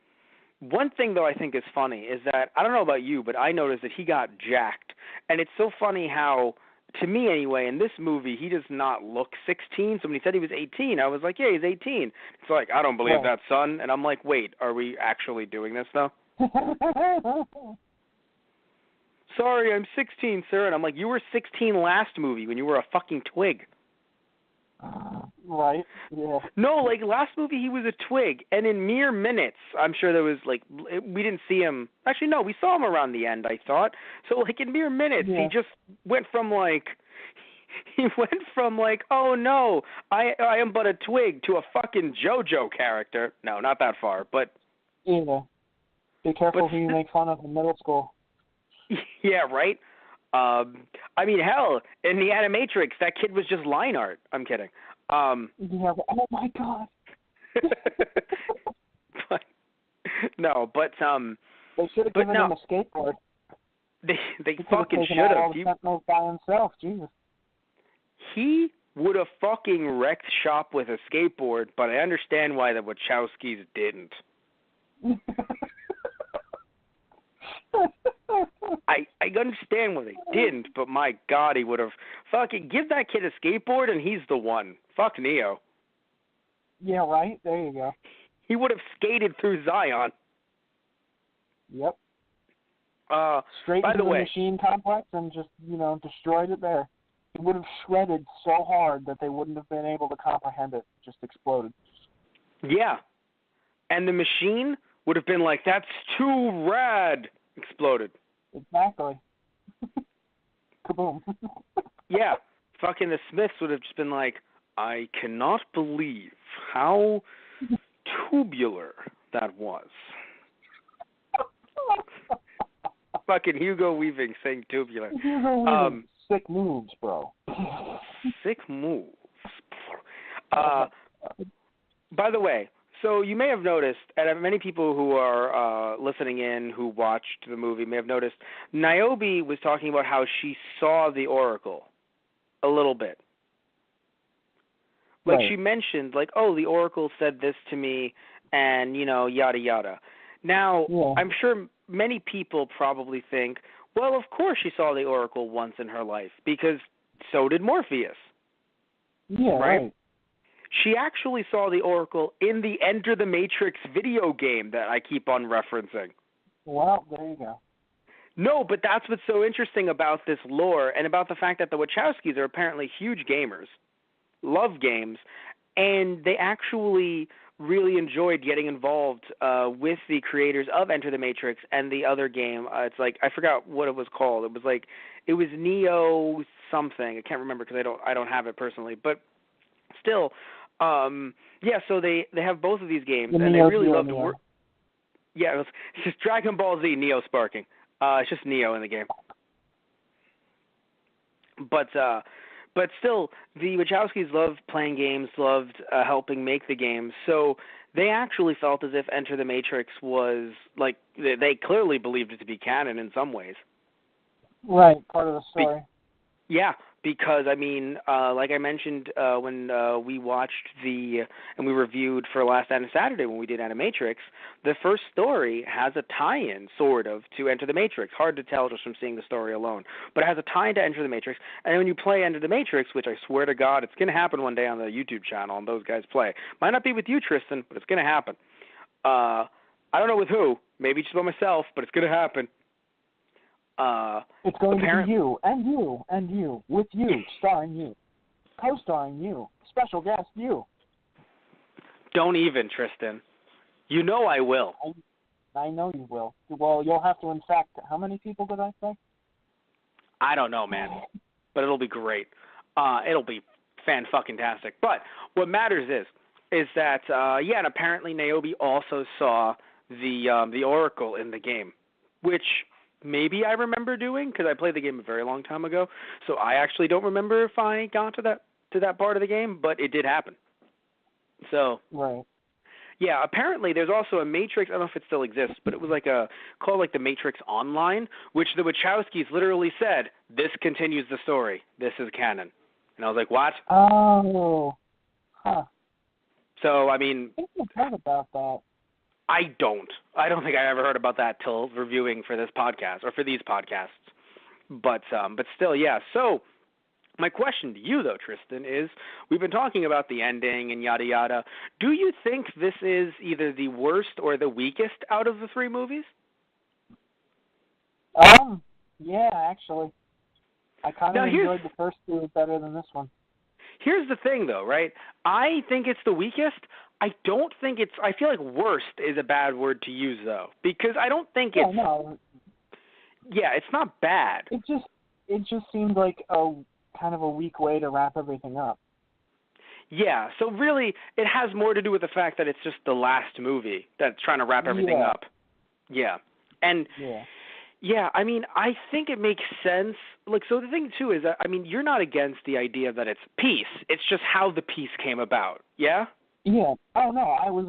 thing, though, I think is funny is that, I don't know about you, but I noticed that he got jacked. And it's so funny how, to me anyway, in this movie, he does not look 16. So when he said he was 18, I was like, yeah, he's 18. It's like, I don't believe that, son. And I'm like, wait, are we actually doing this, though? sorry, I'm 16, sir. And I'm like, you were 16 last movie when you were a fucking twig. Right, yeah. No, like, last movie he was a twig, and in mere minutes, I'm sure there was, like, we didn't see him. Actually, no, we saw him around the end, I thought. So, like, in mere minutes, Yeah. he just went from, like, oh, no, I am but a twig, to a fucking JoJo character. No, not that far, but... Yeah. Be careful But who you make fun of in middle school. Yeah, right? I mean, hell, in the Animatrix, that kid was just line art. I'm kidding. Yeah, oh my god. but, no, but, They should have but given no. him a skateboard. They He fucking should should have. have. He Sentinels by himself, Jesus. He would have fucking wrecked shop with a skateboard, but I understand why the Wachowskis didn't. I understand why they didn't, but my God, he would have fucking give that kid a skateboard and he's the one. Fuck Neo. Yeah, right. There you go. He would have skated through Zion. Yep. Straight by into the way, machine complex and just, destroyed it there. It would have shredded so hard that they wouldn't have been able to comprehend it. Just exploded. Yeah. And the machine would have been like, that's too rad. Exploded. Exactly. Kaboom. Yeah. Fucking the Smiths would have just been like, I cannot believe how tubular that was. Fucking Hugo Weaving saying tubular. Sick moves, bro. Sick moves. By the way, so you may have noticed, and many people who are listening in who watched the movie may have noticed, Niobe was talking about how she saw the Oracle a little bit. Like, right. She mentioned, like, oh, the Oracle said this to me, and, yada, yada. Now, Yeah. I'm sure many people probably think, well, of course she saw the Oracle once in her life, because so did Morpheus. Yeah, right. She actually saw the Oracle in the Enter the Matrix video game that I keep on referencing. Well, there you go. No, but that's what's so interesting about this lore and about the fact that the Wachowskis are apparently huge gamers, love games, and they actually really enjoyed getting involved with the creators of Enter the Matrix and the other game. It's like, I forgot what it was called. It was Neo something. I can't remember because I don't have it personally, but still, yeah. So they have both of these games, and they really love to work. Yeah, it's just Dragon Ball Z Neo sparking. It's just Neo in the game, but still, the Wachowskis loved playing games, loved helping make the games. So they actually felt as if Enter the Matrix was, like, they clearly believed it to be canon in some ways. Right, part of the story. Yeah, because, I mean, like I mentioned when we watched and we reviewed for Last Saturday when we did Animatrix, the first story has a tie-in, sort of, to Enter the Matrix. Hard to tell just from seeing the story alone. But it has a tie-in to Enter the Matrix, and when you play Enter the Matrix, which I swear to God, it's going to happen one day on the YouTube channel, and those guys play. Might not be with you, Tristan, but it's going to happen. I don't know with who. Maybe just by myself, but it's going to happen. It's going to be you, and you, and you, with you, starring you, co-starring you, special guest you. Don't even, Tristan. You know I will. I know you will. Well, you'll have to infect, how many people did I say? I don't know, man. But it'll be great. It'll be fan-fucking-tastic. But what matters is that, yeah, and apparently Niobe also saw the Oracle in the game, which maybe I remember doing because I played the game a very long time ago. So I actually don't remember if I got to that part of the game, but it did happen. So right. Yeah, apparently there's also a Matrix. I don't know if it still exists, but it was called the Matrix Online, which the Wachowskis literally said, "This continues the story. This is canon." And I was like, "What?" Oh, huh. So I mean, I think I've heard about that. I don't think I ever heard about that till reviewing for this podcast or for these podcasts. But still, yeah. So my question to you, though, Tristan, is we've been talking about the ending and yada yada. Do you think this is either the worst or the weakest out of the three movies? Yeah, actually. I kind of enjoyed the first two better than this one. Here's the thing, though, right? I think it's the weakest. I don't think it's. I feel like worst is a bad word to use, though, because I don't think it's. No. Yeah, it's not bad. It just seemed like a kind of a weak way to wrap everything up. Yeah, so really, it has more to do with the fact that it's just the last movie that's trying to wrap everything up. Yeah, and. Yeah, I mean, I think it makes sense. Like, so the thing, too, is that, I mean, you're not against the idea that it's peace. It's just how the peace came about, yeah? Yeah. Oh, no, I always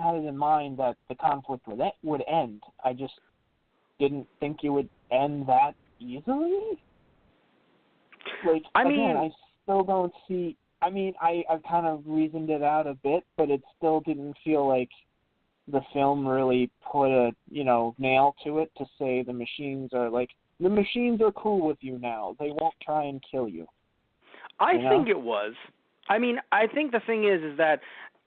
had it in mind that the conflict would end. I just didn't think it would end that easily. Like, I still don't see, I've kind of reasoned it out a bit, but it still didn't feel like the film really put a, nail to it to say the machines are cool with you now. They won't try and kill you. I think it was. I mean, I think the thing is that,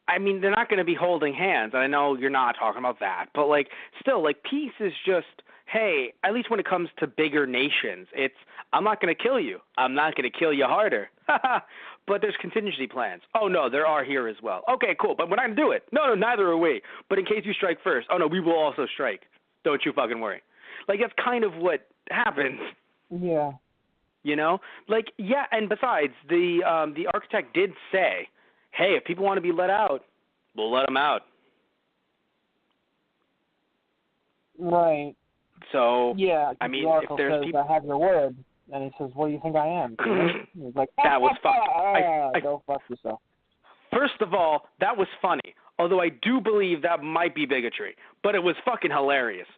I mean, they're not going to be holding hands. I know you're not talking about that, but, like, still, like, peace is just, hey, at least when it comes to bigger nations, it's, I'm not going to kill you. I'm not going to kill you harder. But there's contingency plans. Oh, no, there are here as well. Okay, cool, but we're not going to do it. No, neither are we. But in case you strike first, oh, no, we will also strike. Don't you fucking worry. Like, that's kind of what happens. Yeah. Like, yeah, and besides, the architect did say, hey, if people want to be let out, we'll let them out. Right. So, yeah, I mean, if there's says, people... I have your word. And he says, what do you think I am? He's like, that was fucked. Go fuck yourself. First of all, that was funny, although I do believe that might be bigotry. But it was fucking hilarious.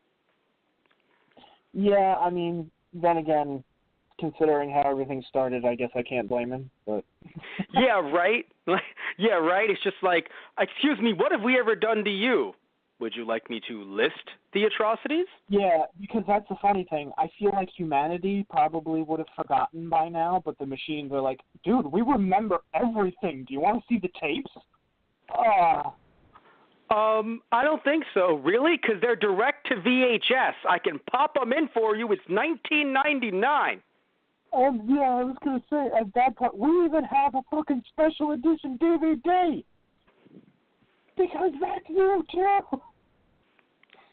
Yeah, I mean, then again, considering how everything started, I guess I can't blame him. But yeah, right? Yeah, right? It's just like, excuse me, what have we ever done to you? Would you like me to list the atrocities? Yeah, because that's the funny thing. I feel like humanity probably would have forgotten by now, but the machines are like, dude, we remember everything. Do you want to see the tapes? I don't think so. Really? Because they're direct to VHS. I can pop them in for you. It's $19.99. And yeah, I was going to say, at that point, we even have a fucking special edition DVD. Because that's new, too.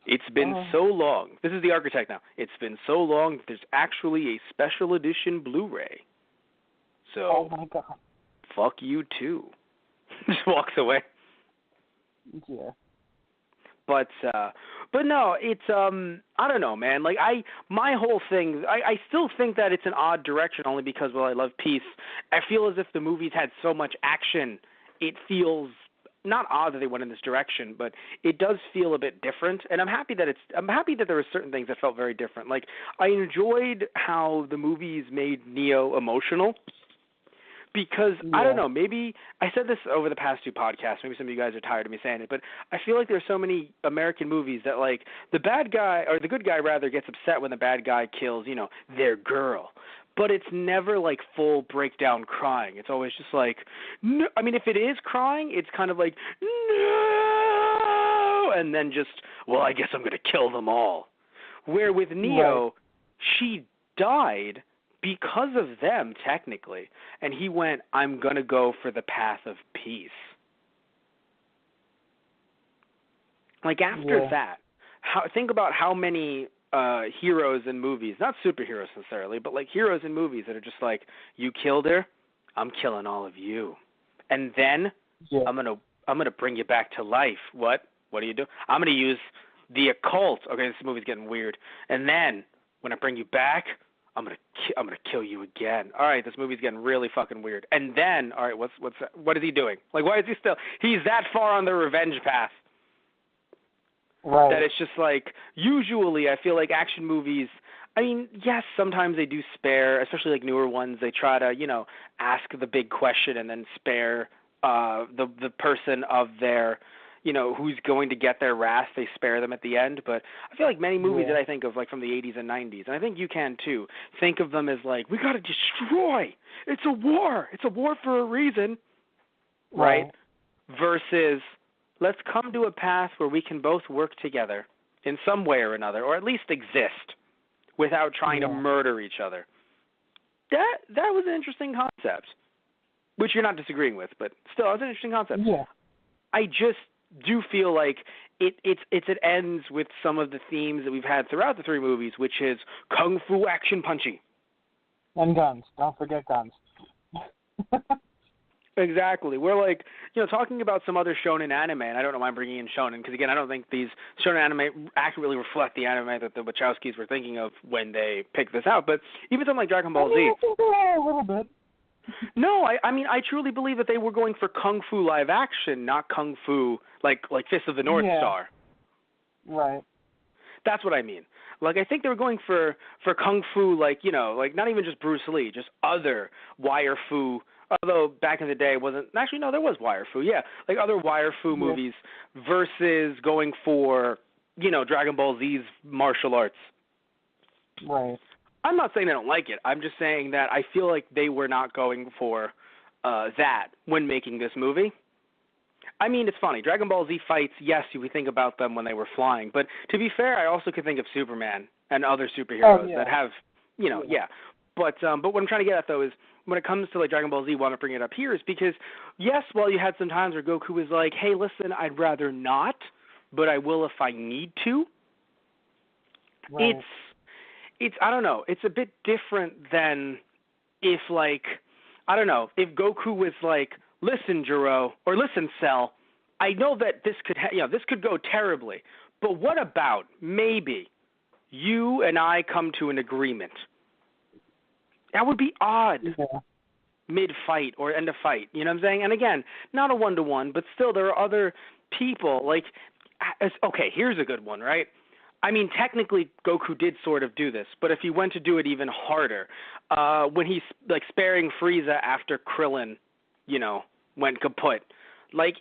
It's been so long. This is the architect now. It's been so long that there's actually a special edition Blu-ray. So, oh my God. Fuck you, too. Just walks away. Yeah. But no, it's, I don't know, man. Like, my whole thing, I still think that it's an odd direction only because, well, I love peace. I feel as if the movies had so much action, it feels not odd that they went in this direction, but it does feel a bit different. And I'm happy that there were certain things that felt very different. Like, I enjoyed how the movies made Neo emotional. Because, I don't know, maybe, I said this over the past two podcasts, maybe some of you guys are tired of me saying it, but I feel like there's so many American movies that, like, the bad guy, or the good guy, rather, gets upset when the bad guy kills, their girl. But it's never, like, full breakdown crying. It's always just like, no. I mean, if it is crying, it's kind of like, no, and then just, well, I guess I'm going to kill them all. Where with Neo, she died because of them, technically. And he went, I'm going to go for the path of peace. Like, after that, think about how many heroes in movies, not superheroes necessarily, but like heroes in movies that are just like, you killed her, I'm killing all of you. And then I'm gonna bring you back to life. What do you do? I'm going to use the occult. Okay, this movie's getting weird. And then when I bring you back, I'm gonna kill you again. All right, this movie's getting really fucking weird. And then, all right, what is he doing? Like, why is he still? He's that far on the revenge path. Right. That it's just like, usually I feel like action movies, I mean, yes, sometimes they do spare, especially like newer ones. They try to, ask the big question and then spare the person of their, who's going to get their wrath. They spare them at the end. But I feel like many movies that I think of, like from the 80s and 90s, and I think you can too, think of them as like, we got to destroy. It's a war. It's a war for a reason, right? Versus, let's come to a path where we can both work together in some way or another, or at least exist without trying to murder each other. That was an interesting concept, which you're not disagreeing with, but still, it was an interesting concept. Yeah. I just do feel like it ends with some of the themes that we've had throughout the three movies, which is kung fu action punching. And guns. Don't forget guns. Exactly. We're like, talking about some other shonen anime, and I don't know why I'm bringing in shonen, because again, I don't think these shonen anime accurately reflect the anime that the Wachowskis were thinking of when they picked this out. But even something like Dragon Ball Z. I think they are a little bit. No, I mean, I truly believe that they were going for kung fu live action, not kung fu like Fist of the North Star. Right. That's what I mean. Like, I think they were going for kung fu, like not even just Bruce Lee, just other wire fu. Although back in the day it wasn't. Actually, no, there was wire fu. Yeah, like other wire fu movies versus going for Dragon Ball Z's martial arts. Right. I'm not saying I don't like it. I'm just saying that I feel like they were not going for that when making this movie. I mean, it's funny. Dragon Ball Z fights, yes, we think about them when they were flying. But to be fair, I also could think of Superman and other superheroes that have, But what I'm trying to get at, though, is when it comes to like Dragon Ball Z, why I want to bring it up here is because, yes, while you had some times where Goku was like, hey, listen, I'd rather not, but I will if I need to. Right. It's I don't know. It's a bit different than if if Goku was like, listen, Jiro, or listen, Cell, I know that this could go terribly, but what about maybe you and I come to an agreement? That would be odd. Yeah. Mid-fight or end of fight, you know what I'm saying? And again, not a one-to-one, but still there are other people. Okay, here's a good one, right? I mean, technically, Goku did sort of do this, but if he went to do it even harder, when he's sparing Frieza after Krillin, went kaput.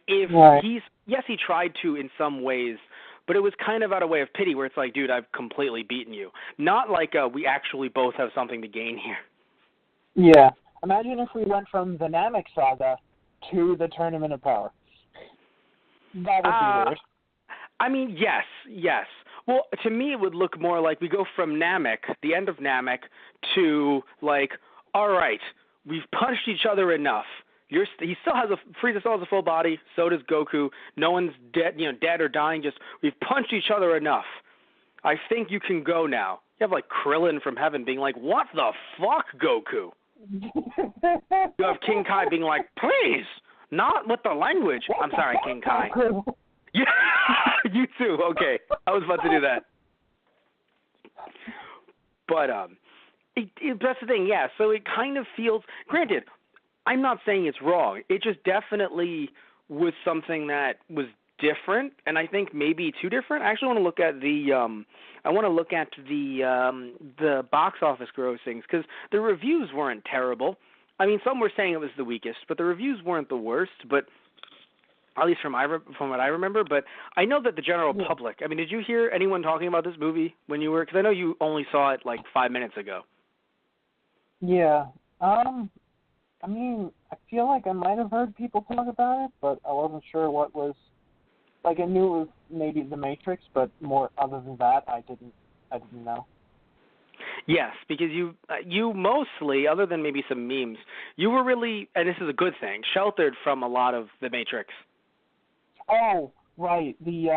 He tried to in some ways, but it was kind of out of way of pity, where it's like, dude, I've completely beaten you. Not like we actually both have something to gain here. Yeah. Imagine if we went from the Namek Saga to the Tournament of Power. That would be weird. I mean, yes. Well, to me, it would look more like we go from Namek, the end of Namek, to all right, we've punched each other enough. Frieza still has a full body. So does Goku. No one's dead, dead or dying. Just we've punched each other enough. I think you can go now. You have Krillin from heaven being like, "What the fuck, Goku?" You have King Kai being like, "Please, not with the language." I'm sorry, King Kai. Yeah, you too. Okay, I was about to do that. But that's the thing. Yeah. So it kind of feels. Granted, I'm not saying it's wrong. It just definitely was something that was different, and I think maybe too different. I actually want to look at the box office grossings, because the reviews weren't terrible. I mean, some were saying it was the weakest, but the reviews weren't the worst. But at least from what I remember. But I know that the general public. I mean, did you hear anyone talking about this movie when you were? Because I know you only saw it 5 minutes ago. Yeah. I mean, I feel like I might have heard people talk about it, but I wasn't sure what was. I knew it was maybe The Matrix, but more other than that, I didn't know. Yes, because you mostly, other than maybe some memes, you were really, and this is a good thing, sheltered from a lot of The Matrix. Oh, right. The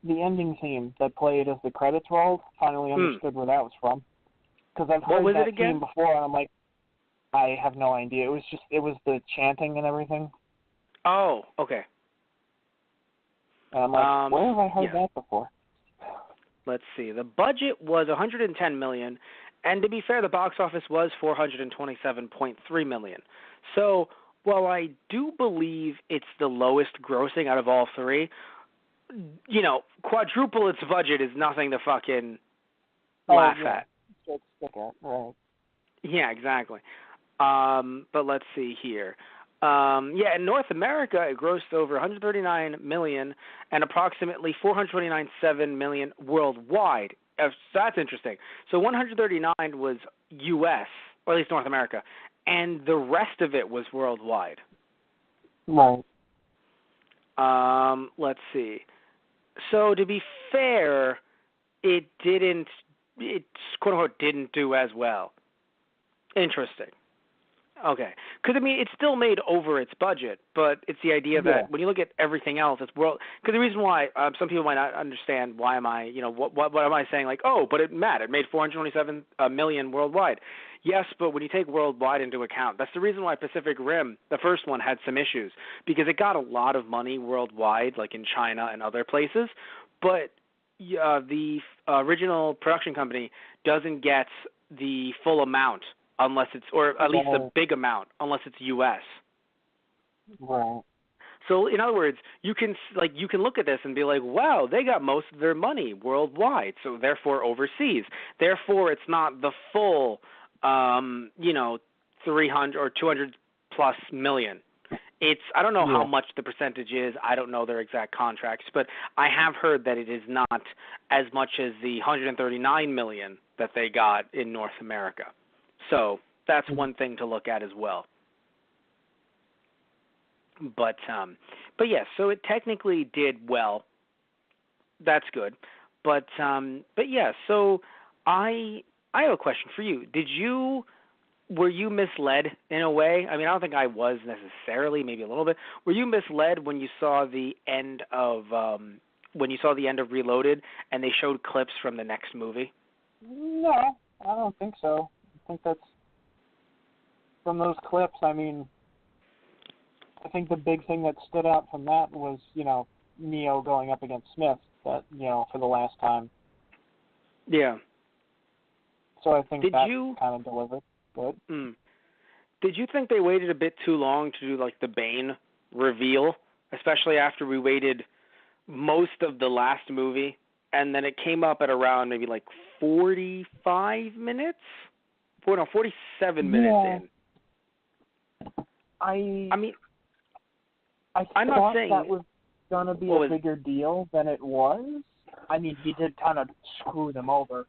ending theme that played as the credits rolled. Finally understood where that was from. Because I've heard that theme before, and I'm like, I have no idea. It was the chanting and everything. Oh, okay. And I'm like, where have I heard that before? Let's see. The budget was $110 million, and to be fair, the box office was $427.3 million. So while I do believe it's the lowest grossing out of all three, quadruple its budget is nothing to fucking laugh at. Right. Yeah, exactly. But let's see here. In North America, it grossed over $139 million and approximately $429.7 million worldwide. So that's interesting. So $139 was U.S., or at least North America, and the rest of it was worldwide. Right. Let's see. So to be fair, it quote unquote didn't do as well. Interesting. Okay, because I mean, it still made over its budget, but it's the idea that when you look at everything else, it's world. Because the reason why some people might not understand why am I, what am I saying? Like, oh, but it made 427 million worldwide. Yes, but when you take worldwide into account, that's the reason why Pacific Rim, the first one, had some issues because it got a lot of money worldwide, like in China and other places, but the original production company doesn't get the full amount. Unless it's, or at least a big amount, unless it's U.S. Right. So in other words, you can look at this and be like, wow, they got most of their money worldwide, so therefore overseas. Therefore, it's not the full, 300 or 200 plus million. It's, I don't know how much the percentage is. I don't know their exact contracts, but I have heard that it is not as much as the 139 million that they got in North America. So that's one thing to look at as well. But yes, so it technically did well. That's good. But yeah, so I have a question for you. Were you misled in a way? I mean, I don't think I was necessarily, maybe a little bit. Were you misled when you saw the end of Reloaded and they showed clips from the next movie? No, I don't think so. I think that's from those clips. I mean, I think the big thing that stood out from that was, Neo going up against Smith, that, for the last time. Yeah. So I think that kind of delivered. Good. Did you think they waited a bit too long to do, like, the Bane reveal, especially after we waited most of the last movie, and then it came up at around maybe, like, 45 minutes? 47 minutes in. I mean, I'm not saying that was going to be a bigger deal than it was. I mean, he did kind of screw them over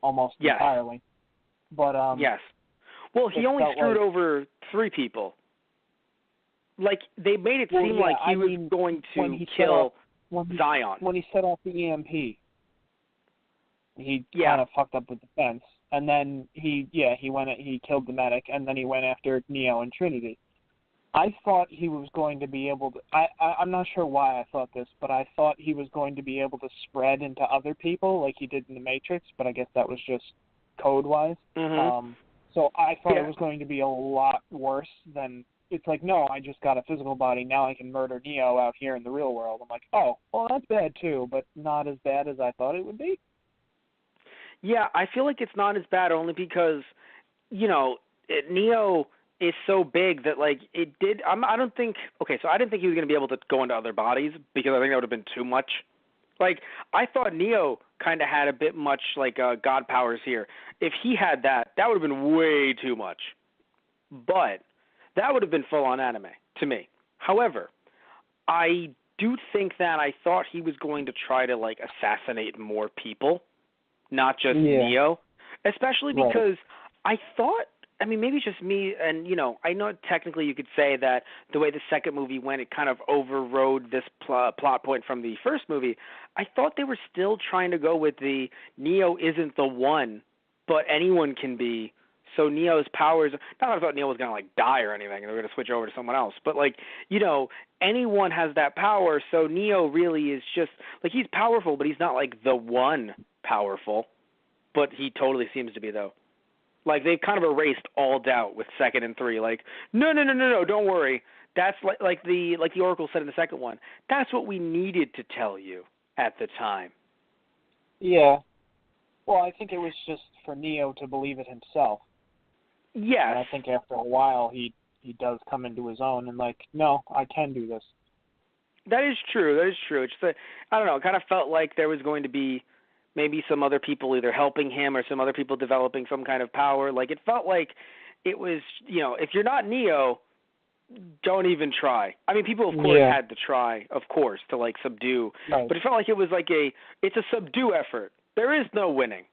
almost entirely. But yes. Well, he only screwed over 3 people. Like, they made it seem like he was going to kill Zion. When he set off the EMP, he kind of fucked up with the fence. And then he killed the medic, and then he went after Neo and Trinity. I thought he was going to be able to, I'm not sure why I thought this, but I thought he was going to be able to spread into other people like he did in the Matrix, but I guess that was just code-wise. Mm-hmm. So I thought it was going to be a lot worse than, it's like, no, I just got a physical body, now I can murder Neo out here in the real world. I'm like, oh, well, that's bad too, but not as bad as I thought it would be. Yeah, I feel like it's not as bad only because, Neo is so big that, like, it did – I didn't think he was going to be able to go into other bodies because I think that would have been too much. Like, I thought Neo kind of had a bit much, like, God powers here. If he had that, that would have been way too much. But that would have been full-on anime to me. However, I do think that I thought he was going to try to, like, assassinate more people, not just Neo, especially because I thought – I mean, maybe it's just me, and, I know technically you could say that the way the second movie went, it kind of overrode this plot point from the first movie. I thought they were still trying to go with the Neo isn't the one, but anyone can be. So Neo's powers, not that I thought Neo was going to, like, die or anything, and they were going to switch over to someone else, but, like, anyone has that power, so Neo really is just, like, he's powerful, but he's not, like, the one powerful, but he totally seems to be, though. Like, they've kind of erased all doubt with 2nd and 3. Like, no, don't worry. That's like the Oracle said in the second one. That's what we needed to tell you at the time. Yeah. Well, I think it was just for Neo to believe it himself. Yes. And I think after a while he does come into his own and, like, no, I can do this. That is true. It's just I don't know. It kind of felt like there was going to be maybe some other people either helping him or some other people developing some kind of power. Like, it felt like it was, if you're not Neo, don't even try. I mean, people, of course, had to try, of course, to, like, subdue. Right. But it felt like it was like it's a subdue effort. There is no winning.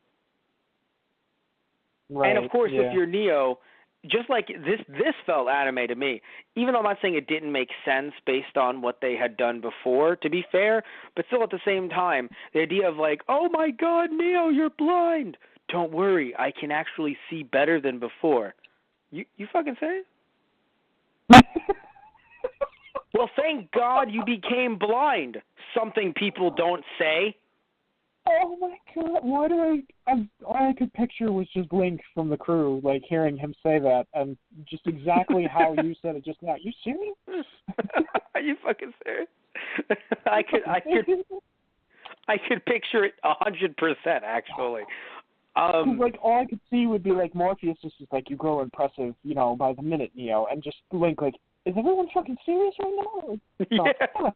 Right. And, of course, if you're Neo just like this felt anime to me. Even though I'm not saying it didn't make sense based on what they had done before, to be fair, but still at the same time, the idea of like, oh my God, Neo, you're blind. Don't worry, I can actually see better than before. You fucking say it? Well, thank God you became blind. Something people don't say. Oh my God! Why do all I could picture was just Link from the crew, like hearing him say that, and just exactly how you said it just now. You serious? Are you fucking serious? I could picture it 100% actually. Like all I could see would be like Morpheus just like, you grow impressive, by the minute, Neo, and just Link like, is everyone fucking serious right now? Yeah.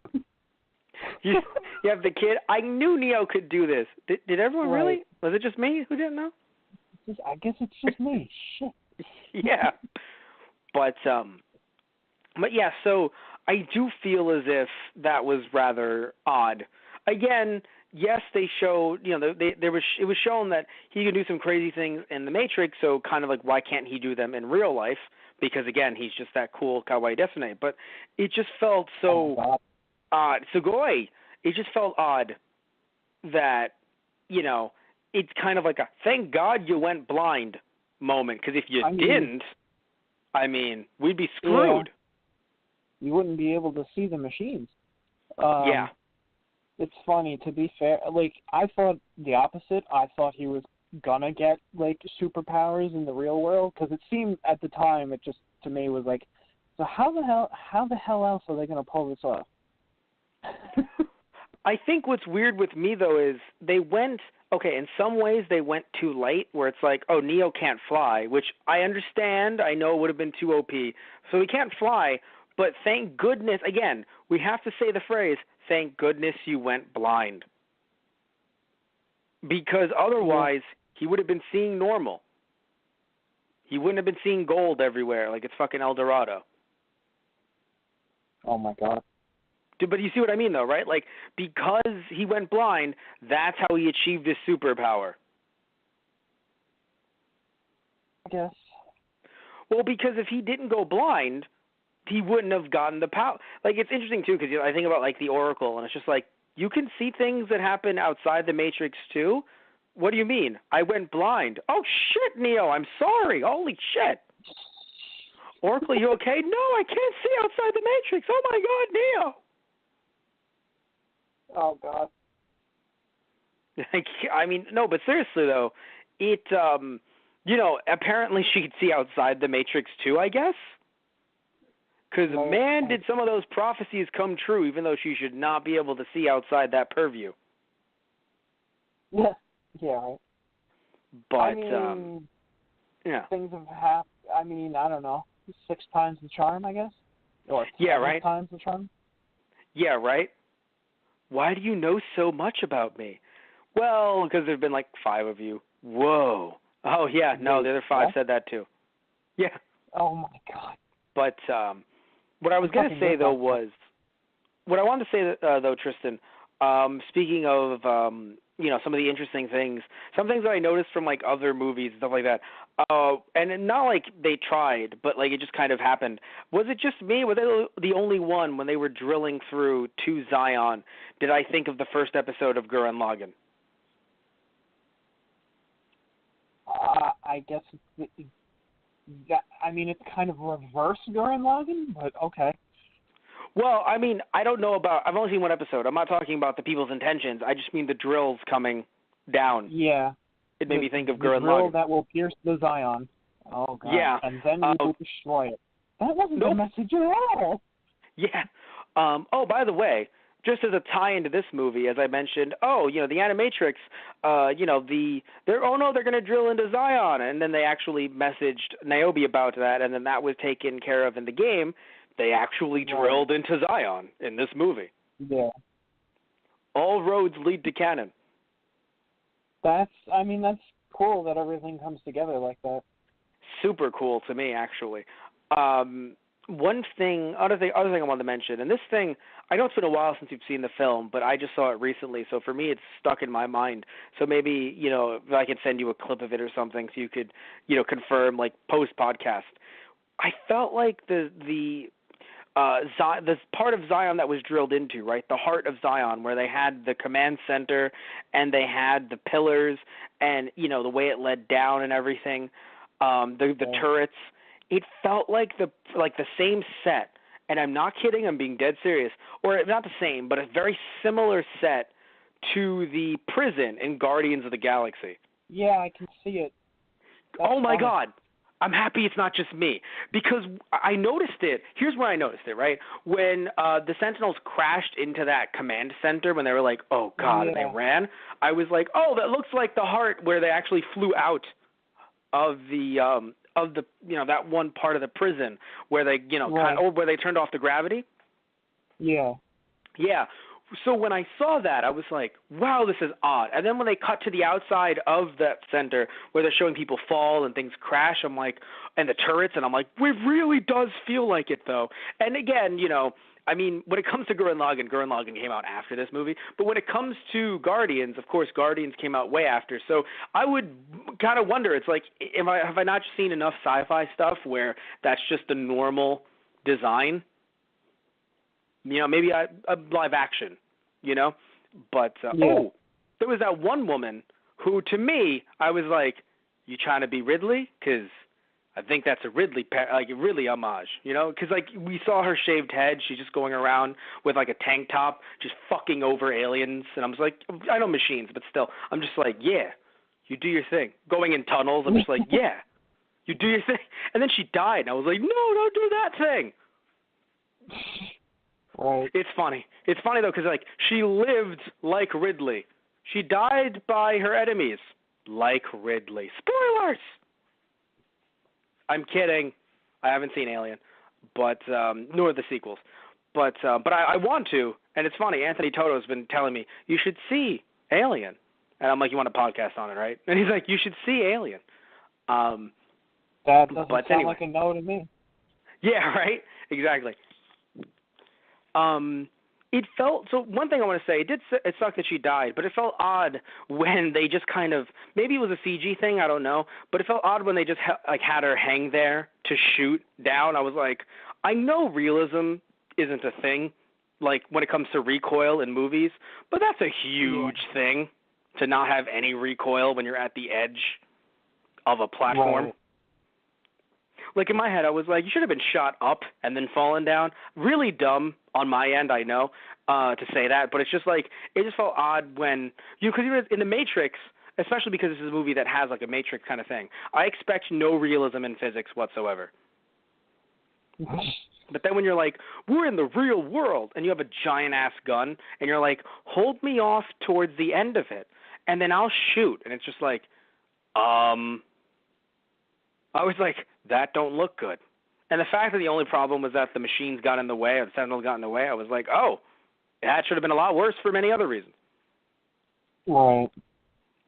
You have the kid. I knew Neo could do this. Did everyone Right. really? Was it just me who didn't know? I guess it's just me. Shit. Yeah. But yeah, so I do feel as if that was rather odd. Again, yes, they showed, it was shown that he could do some crazy things in the Matrix, so kind of like why can't he do them in real life? Because again, he's just that cool kawaii desu. But it just felt so odd. Sugoi, it just felt odd that, it's kind of like a thank God you went blind moment, because if you didn't, we'd be screwed. Yeah. You wouldn't be able to see the machines. Yeah. It's funny, to be fair. Like, I thought the opposite. I thought he was gonna get, like, superpowers in the real world, because it seemed at the time, it just, to me, was like, so how the hell else are they gonna pull this off? I think what's weird with me, though, is they went, in some ways they went too late, where it's like, oh, Neo can't fly, which I understand. I know it would have been too OP. So he can't fly, but thank goodness, again, we have to say the phrase, thank goodness you went blind. Because otherwise, he would have been seeing normal. He wouldn't have been seeing gold everywhere like it's fucking El Dorado. Oh, my God. But you see what I mean, though, right? Like, because he went blind, that's how he achieved his superpower. I guess. Well, because if he didn't go blind, he wouldn't have gotten the power. Like, it's interesting, too, because I think about, like, the Oracle, and it's just like, you can see things that happen outside the Matrix, too? What do you mean? I went blind. Oh, shit, Neo, I'm sorry. Holy shit. Oracle, you okay? No, I can't see outside the Matrix. Oh, my God, Neo. Oh, God. No, but seriously, though, it, apparently she could see outside the Matrix, too, I guess? Because, man, did some of those prophecies come true, even though she should not be able to see outside that purview. Yeah, right. But, things have happened, I don't know, 6 times the charm, I guess? Or 7 times the charm? Yeah, right? Why do you know so much about me? Well, because there have been like 5 of you. Whoa. Oh, yeah, no, the other 5 said that too. Yeah. Oh, my God. But what I was going to say, though, was, what I wanted to say, though, Tristan, speaking of, some of the interesting things, some things that I noticed from, like, other movies and stuff like that, and not like they tried, but, like, it just kind of happened. Was it just me? Was I the only one, when they were drilling through to Zion, did I think of the first episode of Gurren Lagann? I guess it's kind of reverse Gurren Lagann, but okay. Well, I don't know about, I've only seen 1 episode. I'm not talking about the people's intentions. I just mean the drills coming down. Yeah. It made me think of Gurren Lagann. The drill that will pierce the Zion. Oh, God. Yeah. And then we will destroy it. That wasn't the message at all. Yeah. By the way, just as a tie-in to this movie, as I mentioned, the Animatrix, they're going to drill into Zion, and then they actually messaged Niobe about that, and then that was taken care of in the game. They actually drilled into Zion in this movie. Yeah. All roads lead to canon. That's cool that everything comes together like that. Super cool to me, actually. other thing I wanted to mention, and this thing, I know it's been a while since you've seen the film, but I just saw it recently, so for me it's stuck in my mind. So maybe, if I could send you a clip of it or something so you could, confirm, like, post-podcast. I felt like the part of Zion that was drilled into, right, the heart of Zion, where they had the command center and they had the pillars and, the way it led down and everything, the turrets, it felt like the same set, and I'm not kidding, I'm being dead serious, or not the same, but a very similar set to the prison in Guardians of the Galaxy. Yeah, I can see it. That's oh my funny. God. I'm happy it's not just me, because I noticed it. Here's where I noticed it, right? When the Sentinels crashed into that command center, when they were like, oh God, and they ran, I was like, oh, that looks like the heart where they actually flew out of the that one part of the prison where they or where they turned off the gravity. Yeah. So when I saw that, I was like, wow, this is odd. And then when they cut to the outside of that center where they're showing people fall and things crash, I'm like, and the turrets, and I'm like, it really does feel like it though. And again, I mean, when it comes to Gurren Lagann came out after this movie. But when it comes to Guardians, of course, Guardians came out way after. So I would kind of wonder, it's like, have I not seen enough sci-fi stuff where that's just the normal design? Maybe a live action, But, there was that one woman who, to me, I was like, you trying to be Ridley? Because I think that's a Ridley homage, Because, we saw her shaved head. She's just going around with, a tank top, just fucking over aliens. And I was like, I know machines, but still. I'm just like, yeah, you do your thing. Going in tunnels, I'm just like, yeah, you do your thing. And then she died, and I was like, no, don't do that thing. Right. It's funny. It's funny, though, because, she lived like Ridley. She died by her enemies like Ridley. Spoilers! I'm kidding. I haven't seen Alien, but nor the sequels. But I want to, and it's funny. Anthony Toto's been telling me, you should see Alien. And I'm like, you want a podcast on it, right? And he's like, you should see Alien. That doesn't sound like a no to me. Yeah, right? Exactly. It felt, so one thing I want to say, it sucked that she died, but it felt odd when they just kind of, maybe it was a CG thing, I don't know, but it felt odd when they just had her hang there to shoot down. I was like, I know realism isn't a thing, when it comes to recoil in movies, but that's a huge thing to not have any recoil when you're at the edge of a platform. Right. In my head, I was like, you should have been shot up and then fallen down. Really dumb on my end, I know, to say that, but it's just it just felt odd when because you're in the Matrix, especially because this is a movie that has a Matrix kind of thing. I expect no realism in physics whatsoever. But then when you're like, we're in the real world, and you have a giant-ass gun, and you're like, hold me off towards the end of it, and then I'll shoot. And it's just I was like, that don't look good. And the fact that the only problem was that the machines got in the way, or the Sentinels got in the way, I was like, oh, that should have been a lot worse for many other reasons. Right.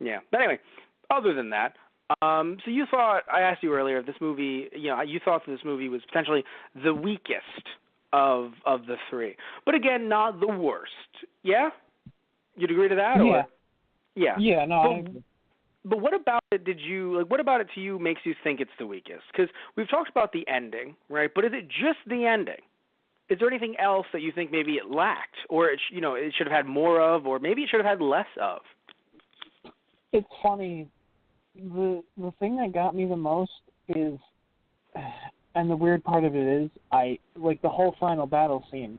Yeah. But anyway, other than that, so you thought, I asked you earlier, if this movie, you thought this movie was potentially the weakest of the three. But again, not the worst. Yeah? You'd agree to that? Yeah. Or? Yeah. Yeah, no, I agree. But what about it what about it to you makes you think it's the weakest? Because we've talked about the ending, right? But is it just the ending? Is there anything else that you think maybe it lacked, or it should have had more of, or maybe it should have had less of? It's funny. The thing that got me the most is, and the weird part of it is, the whole final battle scene.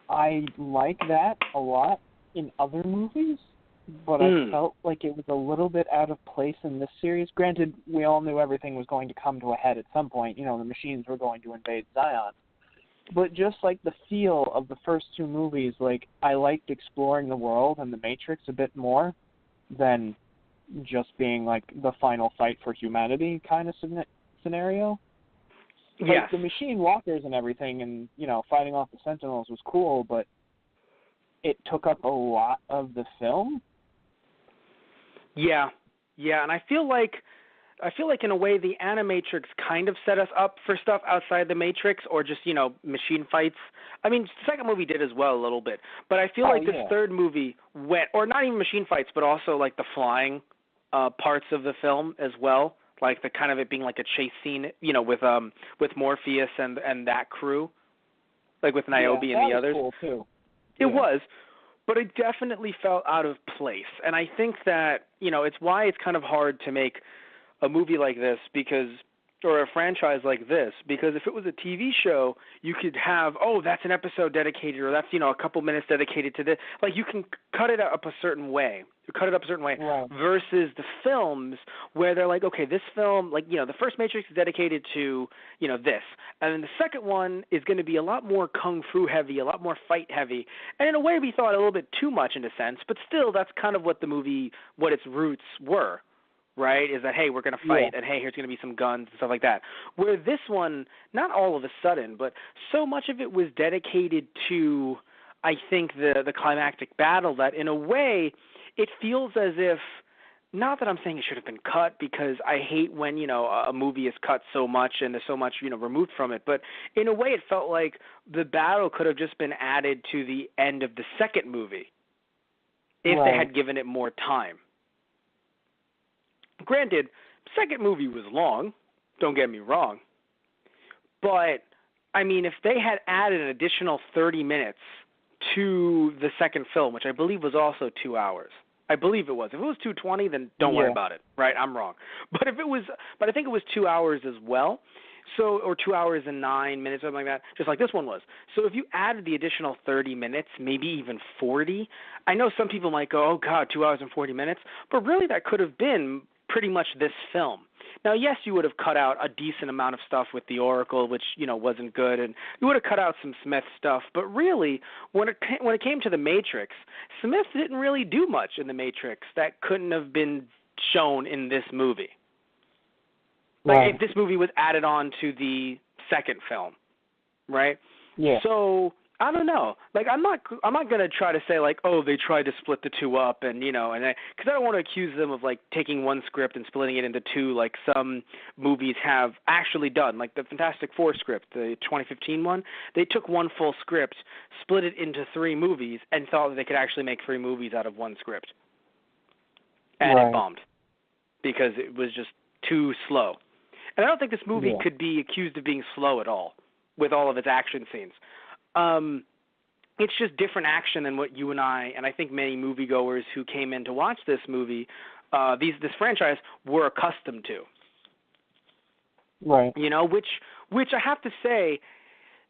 I like that a lot in other movies, but I felt like it was a little bit out of place in this series. Granted, we all knew everything was going to come to a head at some point. The machines were going to invade Zion. But just the feel of the first two movies, I liked exploring the world and the Matrix a bit more than just being the final fight for humanity kind of scenario. Yeah. The machine walkers and everything and, fighting off the Sentinels was cool, but it took up a lot of the film. Yeah, and I feel like I feel like in a way the Animatrix kind of set us up for stuff outside the Matrix, or just, you know, machine fights. I mean, the second movie did as well a little bit, but I feel like this third movie went, or not even machine fights, but also like the flying parts of the film as well, like the kind of it being like a chase scene, you know, with Morpheus and that crew, like with Niobe and the others. Cool too. It was. But it definitely felt out of place. And I think that, you know, it's why it's kind of hard to make a movie like this, because, or a franchise like this, because if it was a TV show, you could have, oh, that's an episode dedicated, or that's, you know, a couple minutes dedicated to this. Like, you can cut it up a certain way. Right. Versus the films where they're like, okay, this film, like, you know, the first Matrix is dedicated to, you know, this. And then the second one is going to be a lot more kung fu heavy, a lot more fight heavy. And in a way we thought a little bit too much in a sense, but still that's kind of what the movie, what its roots were, right? Is that, hey, we're going to fight, and hey, here's going to be some guns and stuff like that. Where this one, not all of a sudden, but so much of it was dedicated to, I think, the climactic battle that in a way it feels as if, not that I'm saying it should have been cut, because I hate when, you know, a movie is cut so much and there's so much, you know, removed from it, but in a way it felt like the battle could have just been added to the end of the second movie if they had given it more time. Granted, second movie was long, don't get me wrong, but, I mean, if they had added an additional 30 minutes to the second film, which I believe was also 2 hours. I believe it was. If it was 2:20, then don't worry about it. Right? I'm wrong. But I think it was 2 hours as well. So, or 2 hours and 9 minutes, something like that, just like this one was. So if you added the additional 30 minutes, maybe even 40, I know some people might go, oh God, 2 hours and 40 minutes, but really that could have been pretty much this film. Now, yes, you would have cut out a decent amount of stuff with the Oracle, which, you know, wasn't good, and you would have cut out some Smith stuff. But really, when it came to the Matrix, Smith didn't really do much in the Matrix that couldn't have been shown in this movie. Like if this movie was added on to the second film, right? Yeah. So I don't know. Like I'm not gonna try to say like, oh, they tried to split the two up, and you know, and because I don't want to accuse them of like taking one script and splitting it into two, like some movies have actually done. Like the Fantastic Four script, the 2015 one, they took one full script, split it into 3 movies, and thought that they could actually make 3 movies out of one script, and it bombed because it was just too slow. And I don't think this movie could be accused of being slow at all with all of its action scenes. It's just different action than what you and I think many moviegoers who came in to watch this movie, this franchise, were accustomed to. Right. You know, which I have to say,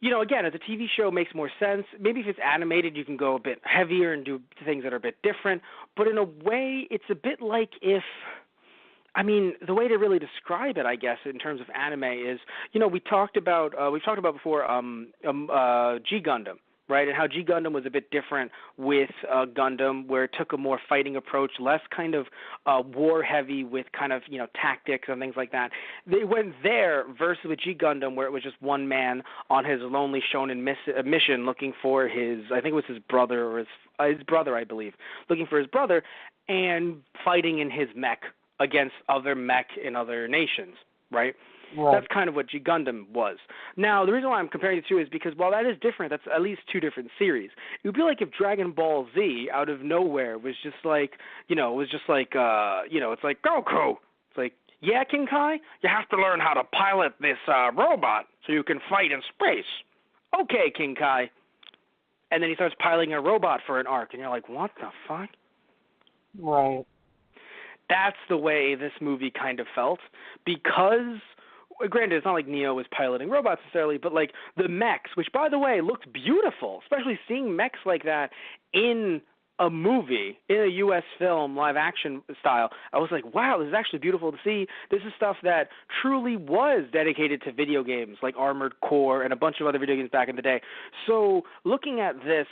you know, again, as a TV show makes more sense. Maybe if it's animated, you can go a bit heavier and do things that are a bit different. But in a way, it's a bit like if, I mean, the way to really describe it, I guess, in terms of anime is, you know, we've talked about before G Gundam, right? And how G Gundam was a bit different with Gundam, where it took a more fighting approach, less kind of war heavy with kind of, you know, tactics and things like that. They went there versus with G Gundam, where it was just one man on his lonely shonen mission looking for his, I think it was his brother or his brother, I believe, looking for his brother and fighting in his mech against other mech in other nations, right? That's kind of what G Gundam was. Now, the reason why I'm comparing the two is because while that is different, that's at least 2 different series. It would be like if Dragon Ball Z, out of nowhere, was just like, you know, it's like Goku. It's like, yeah, King Kai, you have to learn how to pilot this robot so you can fight in space. Okay, King Kai. And then he starts piloting a robot for an arc, and you're like, what the fuck? Right. That's the way this movie kind of felt, because, granted, it's not like Neo was piloting robots necessarily, but like the mechs, which by the way looked beautiful, especially seeing mechs like that in a movie, in a U.S. film, live action style. I was like, wow, this is actually beautiful to see. This is stuff that truly was dedicated to video games like Armored Core and a bunch of other video games back in the day. So looking at this,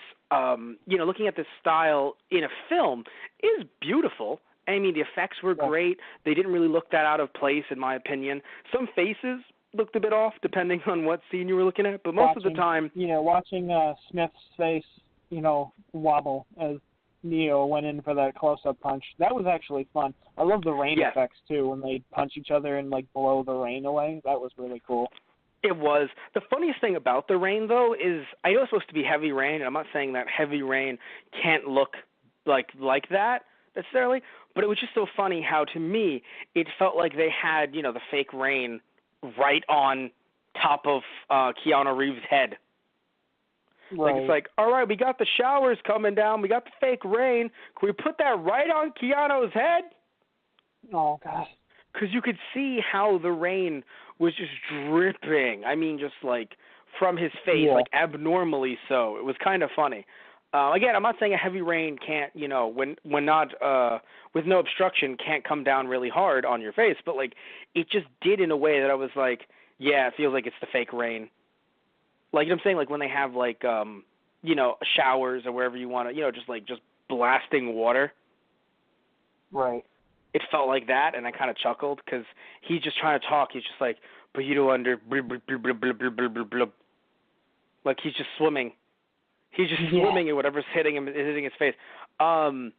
looking at this style in a film is beautiful. I mean, the effects were great. They didn't really look that out of place, in my opinion. Some faces looked a bit off, depending on what scene you were looking at. But most of the time, watching Smith's face, wobble as Neo went in for that close-up punch. That was actually fun. I love the rain Yes. effects, too, when they punch each other and, like, blow the rain away. That was really cool. It was. The funniest thing about the rain, though, is I know it's supposed to be heavy rain, and I'm not saying that heavy rain can't look like that necessarily, but it was just so funny how, to me, it felt like they had, the fake rain right on top of Keanu Reeves' head. Right. Like, it's like, all right, we got the showers coming down, we got the fake rain. Can we put that right on Keanu's head? Oh, God. Because you could see how the rain was just dripping. I mean, just like from his face, like abnormally so. It was kind of funny. Again, I'm not saying a heavy rain can't, when not with no obstruction, can't come down really hard on your face, but like it just did in a way that I was like, yeah, it feels like it's the fake rain. Like, you know what I'm saying, like when they have like showers or wherever you want to, just blasting water. Right. It felt like that, and I kind of chuckled because he's just trying to talk. He's just like, but you don't like he's just swimming. He's just swimming in whatever's hitting his face. But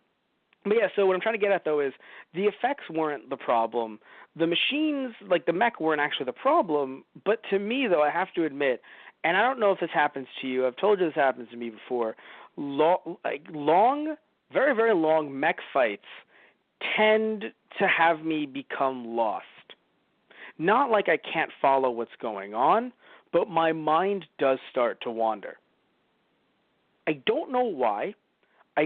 yeah, so what I'm trying to get at, though, is the effects weren't the problem. The machines, like the mech, weren't actually the problem. But to me, though, I have to admit, and I don't know if this happens to you. I've told you this happens to me before. Long, very, very long mech fights tend to have me become lost. Not like I can't follow what's going on, but my mind does start to wander. I don't know why. I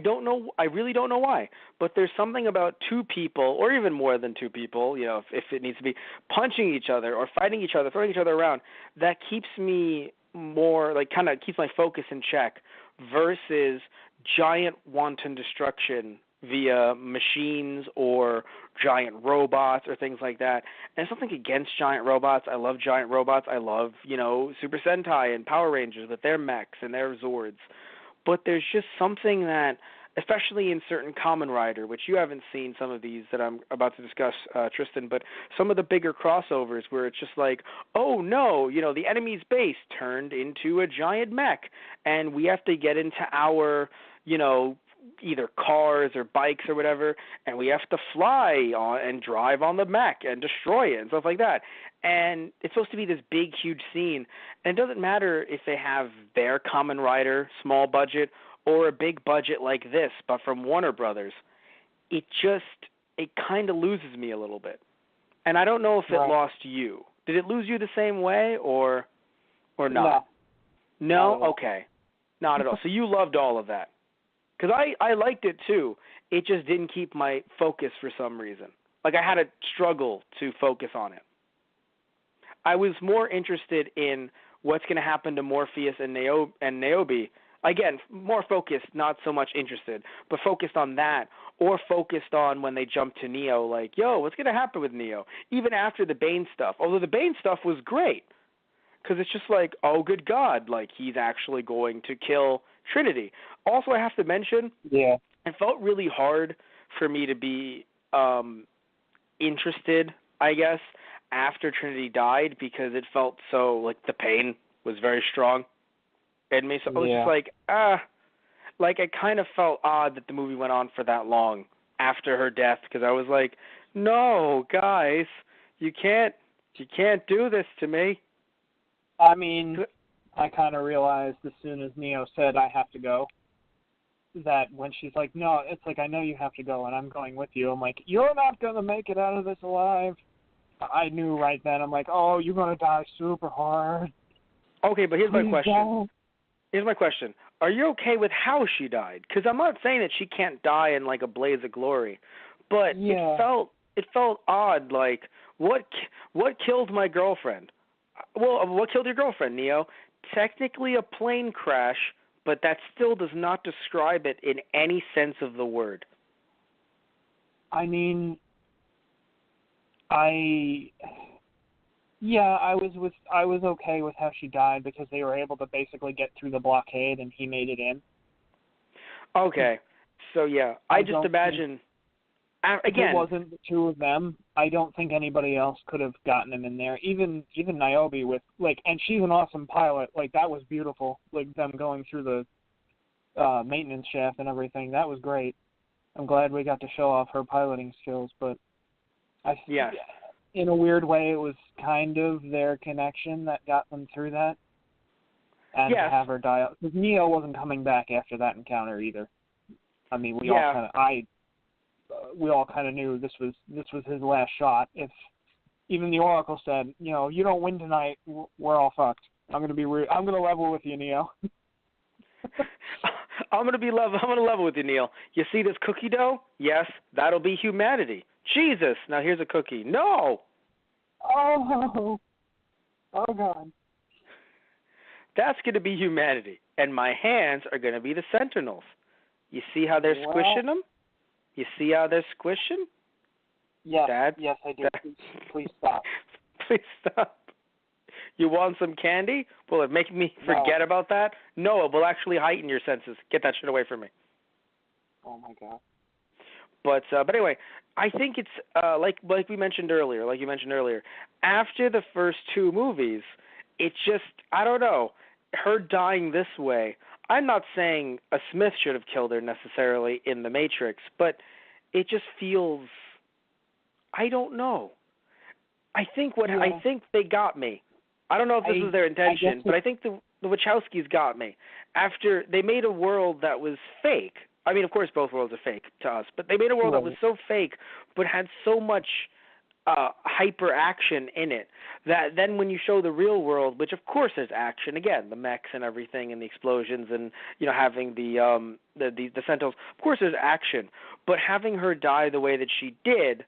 really don't know why. But there's something about two people, or even more than two people, if it needs to be, punching each other or fighting each other, throwing each other around, that keeps me more, like, kind of keeps my focus in check versus giant wanton destruction via machines or giant robots or things like that. And something against giant robots. I love giant robots. I love, Super Sentai and Power Rangers with their mechs and their Zords. But there's just something that, especially in certain Kamen Rider, which you haven't seen some of these that I'm about to discuss, Tristan, but some of the bigger crossovers where it's just like, oh no, the enemy's base turned into a giant mech, and we have to get into our, either cars or bikes or whatever, and we have to fly on and drive on the mech and destroy it and stuff like that. And it's supposed to be this big, huge scene, and it doesn't matter if they have their Kamen Rider small budget or a big budget like this, but from Warner Brothers. It kind of loses me a little bit. And I don't know if it lost you. Did it lose you the same way or not? No? Okay. Not at all. So you loved all of that. Because I liked it too. It just didn't keep my focus for some reason. Like I had to struggle to focus on it. I was more interested in what's going to happen to Morpheus and Niobe. Again, more focused, not so much interested, but focused on that, or focused on when they jump to Neo, like, yo, what's going to happen with Neo? Even after the Bane stuff. Although the Bane stuff was great, because it's just like, oh, good God, like he's actually going to kill Trinity. Also, I have to mention, it felt really hard for me to be interested, I guess, after Trinity died, because it felt so, like, the pain was very strong in me. So I was just like, I kind of felt odd that the movie went on for that long after her death, because I was like, no, guys, you can't do this to me. I mean, I kind of realized as soon as Neo said, I have to go, that when she's like, no, it's like, I know you have to go, and I'm going with you. I'm like, you're not going to make it out of this alive. I knew right then. I'm like, oh, you're going to die super hard. Okay, but here's my question. Don't. Here's my question. Are you okay with how she died? Because I'm not saying that she can't die in, like, a blaze of glory. But it felt odd. Like, what killed my girlfriend? Well, what killed your girlfriend, Neo? Technically a plane crash, but that still does not describe it in any sense of the word. I mean, I was okay with how she died, because they were able to basically get through the blockade and he made it in. Okay. So yeah, I just imagine again, if it wasn't the two of them, I don't think anybody else could have gotten him in there. Even Niobe with, like, and she's an awesome pilot. Like, that was beautiful. Like, them going through maintenance shaft and everything. That was great. I'm glad we got to show off her piloting skills, but Yes. in a weird way, it was kind of their connection that got them through that. And Yes. to have her die out, because Neo wasn't coming back after that encounter either. I mean, we Yeah. all kind of knew this was his last shot. If even the Oracle said, you don't win tonight, we're all fucked. I'm gonna level with you, Neo. I'm gonna level with you, Neil. You see this cookie dough? Yes, that'll be humanity. Jesus, now here's a cookie. No, Oh God. that's gonna be humanity, and my hands are gonna be the Sentinels. You see how they're squishing them? You see how they're squishing? Yes, yes, I do. Please stop. Please stop. You want some candy? Will it make me forget about that? No, it will actually heighten your senses. Get that shit away from me. Oh my God. But anyway, I think it's like we mentioned earlier, like you mentioned earlier. After the first two movies, it's just, I don't know, her dying this way. I'm not saying a Smith should have killed her necessarily in The Matrix, but it just feels, I don't know. I think they got me. I don't know if this was their intention, but I think the Wachowskis got me. After they made a world that was fake. I mean, of course, both worlds are fake to us, but they made a world that was so fake, but had so much hyper action in it that then when you show the real world, which of course there's action again, the mechs and everything and the explosions and having the Sentinels, of course there's action, but having her die the way that she did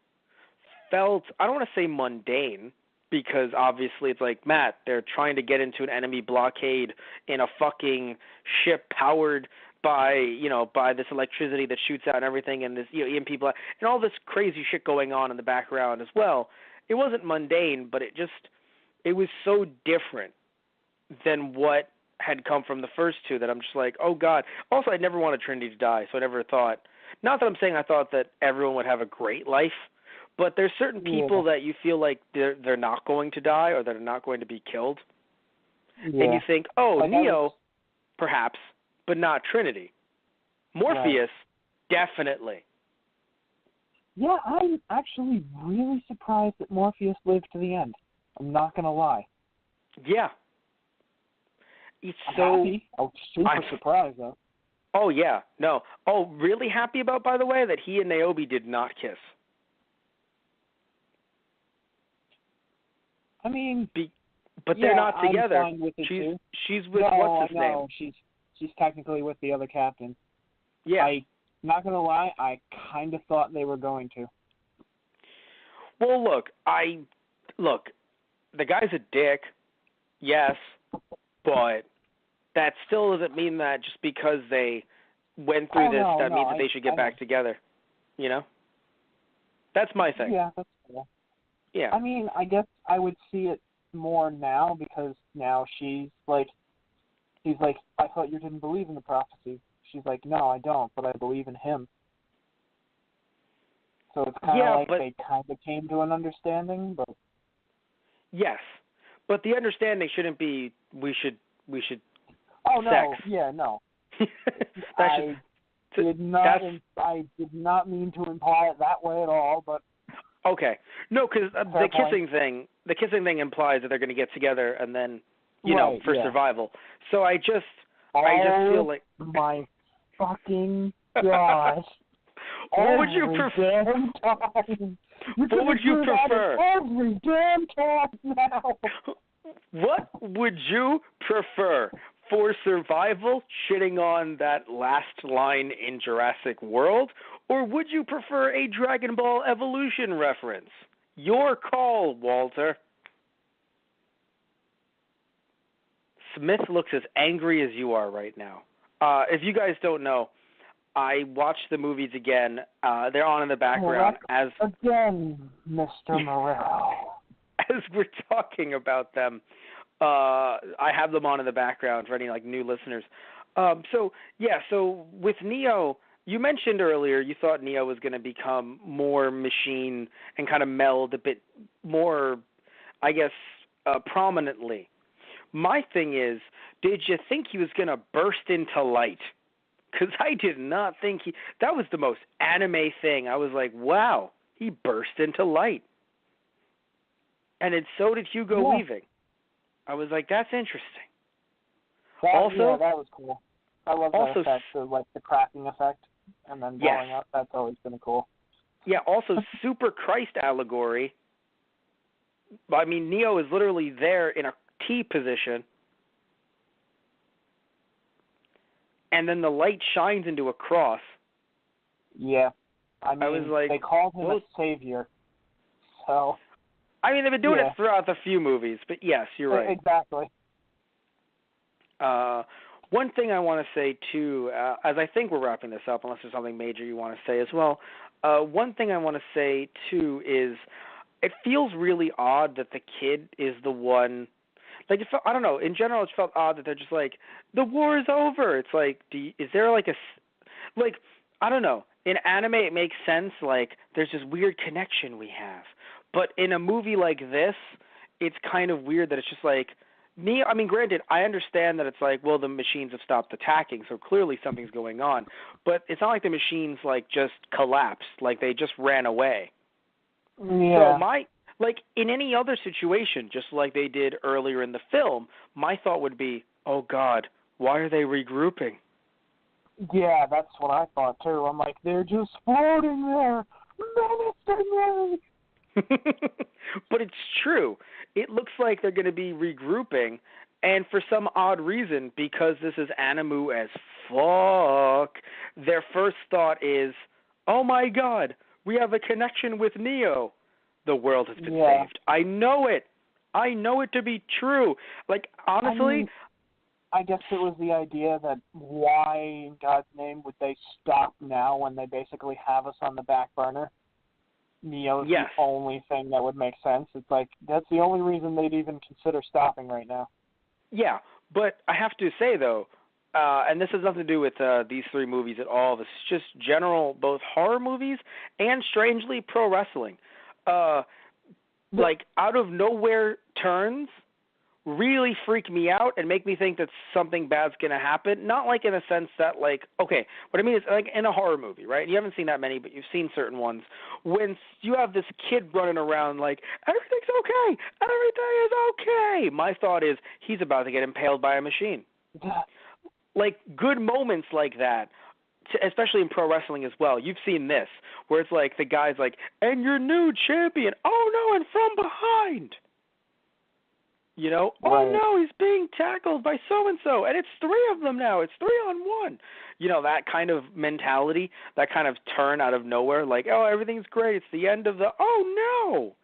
felt, I don't want to say mundane, because obviously it's like, Matt, they're trying to get into an enemy blockade in a fucking ship powered by this electricity that shoots out and everything, and this EMP and all this crazy shit going on in the background as well. It wasn't mundane, but it was so different than what had come from the first two that I'm just like, oh God. Also, I never wanted Trinity to die, so I never thought. Not that I'm saying I thought that everyone would have a great life, but there's certain people that you feel like they're not going to die or they're not going to be killed, and you think, oh, Neo, perhaps, but not Trinity. Morpheus, definitely. Yeah, I'm actually really surprised that Morpheus lived to the end. I'm not going to lie. Yeah. I'm happy. I'm super surprised, though. Oh, yeah. No. Oh, really happy about, by the way, that he and Niobe did not kiss. I mean... But they're not together. I'm fine with it too. She's with what's his name? She's technically with the other captain. Yeah. I'm not going to lie, I kind of thought they were going to. Well, look, the guy's a dick, yes, but that still doesn't mean that just because they went through means that they should get back together, That's my thing. Yeah, that's cool. Yeah. I mean, I guess I would see it more now because now he's like, I thought you didn't believe in the prophecy. She's like, no, I don't, but I believe in him. So it's kind of they kind of came to an understanding, but... Yes, but the understanding shouldn't be we should Oh, no, sex. Yeah, no. I did not mean to imply it that way at all, but... Okay. No, because the kissing thing implies that they're going to get together and then, for survival. So I just feel like... my fucking gosh. What would you prefer? What would you prefer? Every damn time now. What would you prefer? For survival, shitting on that last line in Jurassic World, or would you prefer a Dragon Ball Evolution reference? Your call, Walter. Smith looks as angry as you are right now. If you guys don't know, I watched the movies again. They're on in the background as again, Mr. Morero. As we're talking about them. I have them on in the background for any new listeners. So with Neo, you mentioned earlier you thought Neo was going to become more machine and kind of meld a bit more, I guess, prominently. My thing is, did you think he was going to burst into light because I did not think that was the most anime thing. I was like, wow, he burst into light. And so did Hugo Weaving. I was like, that's interesting. Yeah, that was cool. I love that effect, the cracking effect, and then blowing up. That's always been cool. Yeah, also Super Christ allegory. I mean, Neo is literally there in a T position, and then the light shines into a cross. Yeah. I was like, they called him a savior. So. I mean, they've been doing it throughout the few movies, but yes, you're right. Exactly. One thing I want to say, too, as I think we're wrapping this up, unless there's something major you want to say as well, one thing I want to say, too, is it feels really odd that the kid is the one. Like, I don't know. In general, it felt odd that they're just like, the war is over. It's like, is there like I don't know. In anime, it makes sense. Like, there's this weird connection we have. But in a movie like this, it's kind of weird that it's just like, Neo, I mean, granted, I understand that it's like, well, the machines have stopped attacking, so clearly something's going on. But it's not like the machines, like, just collapsed, like they just ran away. Yeah. So in any other situation, just like they did earlier in the film, my thought would be, oh, God, why are they regrouping? Yeah, that's what I thought, too. I'm like, they're just floating there. Menacingly. But it's true. It looks like they're going to be regrouping, and for some odd reason, because this is Animu as fuck, their first thought is, oh my God, we have a connection with Neo. The world has been saved. I know it. I know it to be true. Like, honestly... I guess it was the idea that why, in God's name, would they stop now when they basically have us on the back burner? Neo's the only thing that would make sense. It's like, that's the only reason they'd even consider stopping right now. Yeah, but I have to say, though, and this has nothing to do with these three movies at all. This is just general, both horror movies and, strangely, pro wrestling. Like, out of nowhere turns really freak me out and make me think that something bad's going to happen. Not like in a sense that, like, okay, what I mean is like in a horror movie, right? You haven't seen that many, but you've seen certain ones. When you have this kid running around like, everything's okay, everything is okay. My thought is he's about to get impaled by a machine. Like, good moments like that, especially in pro wrestling as well. You've seen this, where it's like the guy's like, and your new champion, oh no, and from behind. You know, oh no, he's being tackled by so-and-so, and it's three of them now. It's 3-on-1. You know, that kind of mentality, that kind of turn out of nowhere, like, oh, everything's great. It's the end of the, oh no.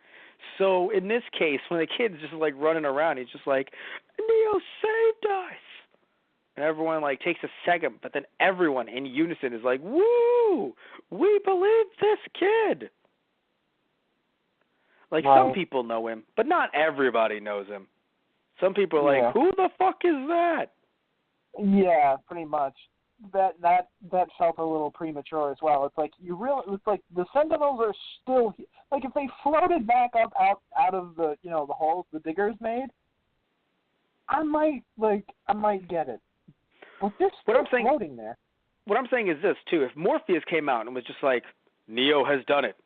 So in this case, when the kid's just like running around, he's just like, Neo saved us. And everyone like takes a second, but then everyone in unison is like, woo, we believe this kid. Like, some people know him, but not everybody knows him. Some people are like, who the fuck is that? Yeah, pretty much. That felt a little premature as well. It's like it's like the Sentinels are still like, if they floated back up out of the the holes the diggers made, I might get it. But they're still floating there. What I'm saying is this too: if Morpheus came out and was just like, Neo has done it,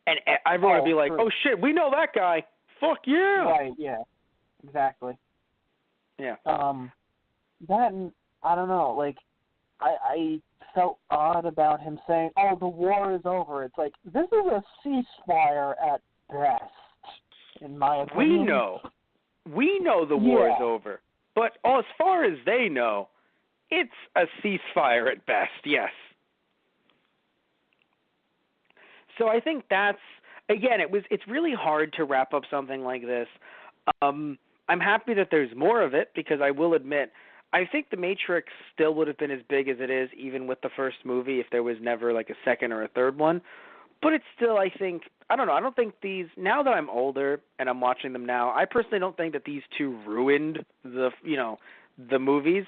and everyone would be like, oh shit, we know that guy. Fuck yeah. Right. Yeah. Exactly. Yeah. That, I don't know, like, I felt odd about him saying, oh, the war is over. It's like, this is a ceasefire at best, in my opinion. We know the war is over. But as far as they know, it's a ceasefire at best, yes. So I think that's, again, it's really hard to wrap up something like this. I'm happy that there's more of it, because I will admit, I think The Matrix still would have been as big as it is even with the first movie if there was never like a second or a third one. But it's still, I think, I don't know, I don't think these, now that I'm older and I'm watching them now, I personally don't think that these two ruined the movies.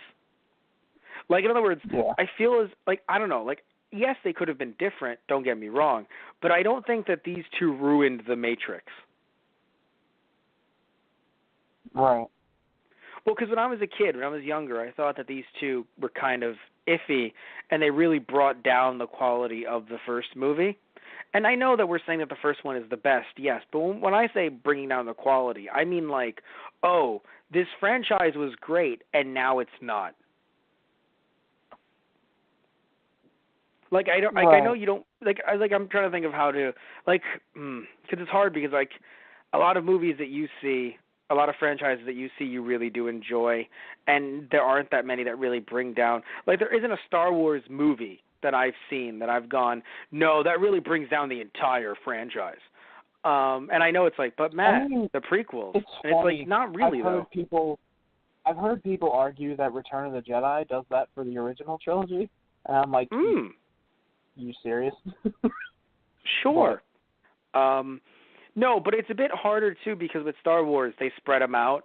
Like, in other words, I feel as, like, I don't know, like, yes, they could have been different, don't get me wrong, but I don't think that these two ruined The Matrix. Right. Well, because when I was a kid, when I was younger, I thought that these two were kind of iffy, and they really brought down the quality of the first movie. And I know that we're saying that the first one is the best, yes, but when I say bringing down the quality, I mean like, oh, this franchise was great, and now it's not. Like I don't, like I know you don't, I'm trying to think of how to, because it's hard because like a lot of movies that you see, a lot of franchises that you see, you really do enjoy, and there aren't that many that really bring down. Like there isn't a Star Wars movie that I've seen that I've gone, no, that really brings down the entire franchise. And I know it's like, but Matt, the prequels, and it's like not really though. I've heard people argue that Return of the Jedi does that for the original trilogy, and I'm like, you serious? Sure. No, but it's a bit harder too because with Star Wars they spread them out.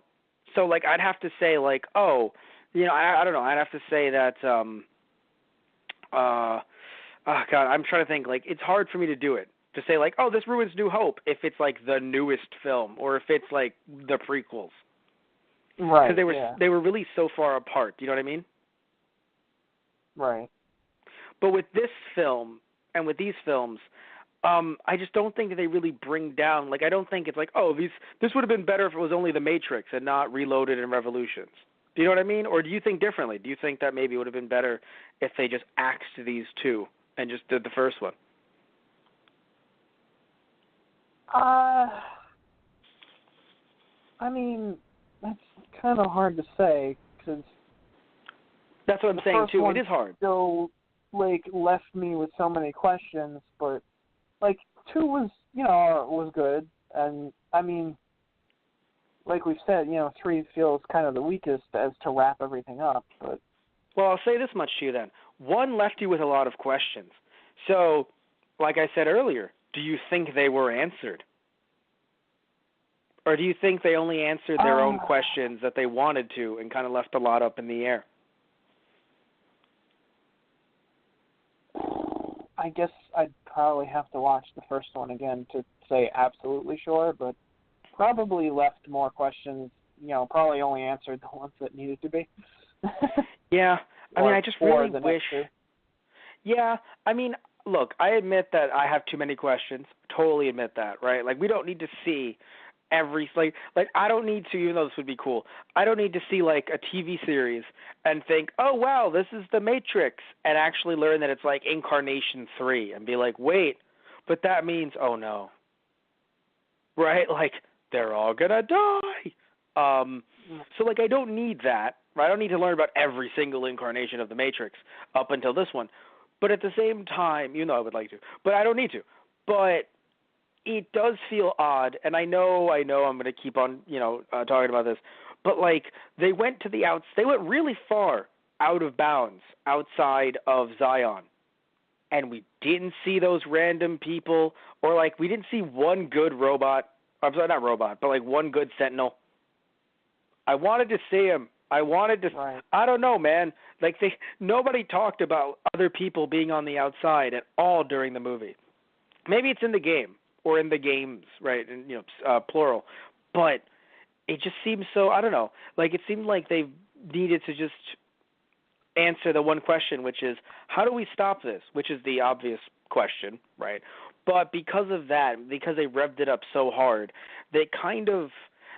So like I'd have to say like, oh, you know, I don't know. I'd have to say that oh God, I'm trying to think. Like it's hard for me to do it. To say like, oh, this ruins New Hope if it's like the newest film or if it's like the prequels. Right. Because they were really so far apart. Do you know what I mean? Right. But with this film and with these films, I just don't think that they really bring down. Like I don't think it's like, oh, this would have been better if it was only The Matrix and not Reloaded and Revolutions. Do you know what I mean? Or do you think differently? Do you think that maybe it would have been better if they just axed these two and just did the first one? I mean, that's kind of hard to say because that's what I'm saying too. It is hard. Still, like, left me with so many questions, but like 2 was, was good, and I mean, like we said, 3 feels kind of the weakest as to wrap everything up. But well, I'll say this much to you then: 1 left you with a lot of questions. So, like I said earlier, do you think they were answered? Or do you think they only answered their own questions that they wanted to and kind of left a lot up in the air? I guess I'd probably have to watch the first one again to say absolutely sure, but probably left more questions, probably only answered the ones that needed to be. Yeah, I mean, I just really wish... Yeah, I mean, look, I admit that I have too many questions. Totally admit that, right? Like, we don't need to see every, like I don't need to, even though this would be cool, I don't need to see, like, a TV series and think, oh, wow, this is The Matrix, and actually learn that it's, like, Incarnation 3, and be like, wait, but that means, oh, no. Right? Like, they're all gonna die. So, like, I don't need that, right? I don't need to learn about every single incarnation of The Matrix up until this one. But at the same time, I would like to, but I don't need to. But it does feel odd, and I know I'm going to keep on, talking about this, but like they went really far out of bounds outside of Zion, and we didn't see those random people, or like we didn't see one good robot. I'm sorry, not robot, but like one good Sentinel. I wanted to see him. Right. I don't know, man. Like nobody talked about other people being on the outside at all during the movie. Maybe it's in the game or in the games, right? And plural. But it just seems so. I don't know. Like it seemed like they needed to just answer the one question, which is how do we stop this? Which is the obvious question, right? But because of that, because they revved it up so hard, they kind of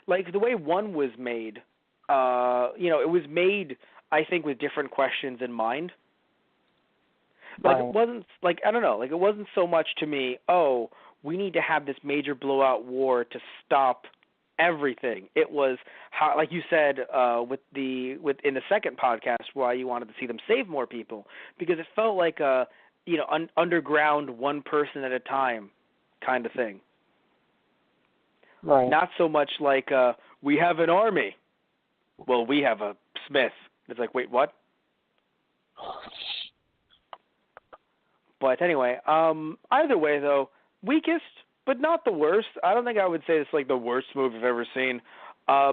like the way 1 was made. It was made, I think, with different questions in mind. Like, It wasn't, like, I don't know, like, it wasn't so much to me, oh, we need to have this major blowout war to stop everything. It was, how, like you said, in the second podcast, why you wanted to see them save more people, because it felt like a, underground, one person at a time kind of thing. Right. Not so much like, we have an army. Well, we have a Smith. It's like, wait, what? But anyway, either way, though, weakest, but not the worst. I don't think I would say it's like the worst movie I've ever seen. I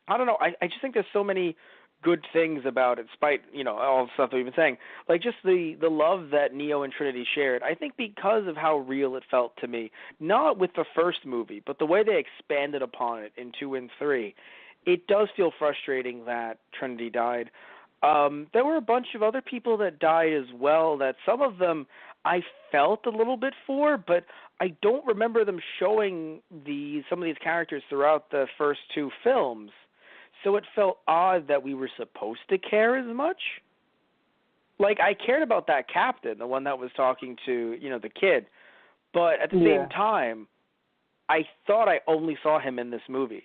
don't know. I just think there's so many good things about it, despite, all the stuff that we've been saying. Like, just the love that Neo and Trinity shared. I think because of how real it felt to me, not with the first movie, but the way they expanded upon it in 2 and 3, it does feel frustrating that Trinity died. There were a bunch of other people that died as well, that some of them I felt a little bit for, but I don't remember them showing some of these characters throughout the first two films. So it felt odd that we were supposed to care as much. Like, I cared about that captain, the one that was talking to, the kid. But at the same time, I thought I only saw him in this movie.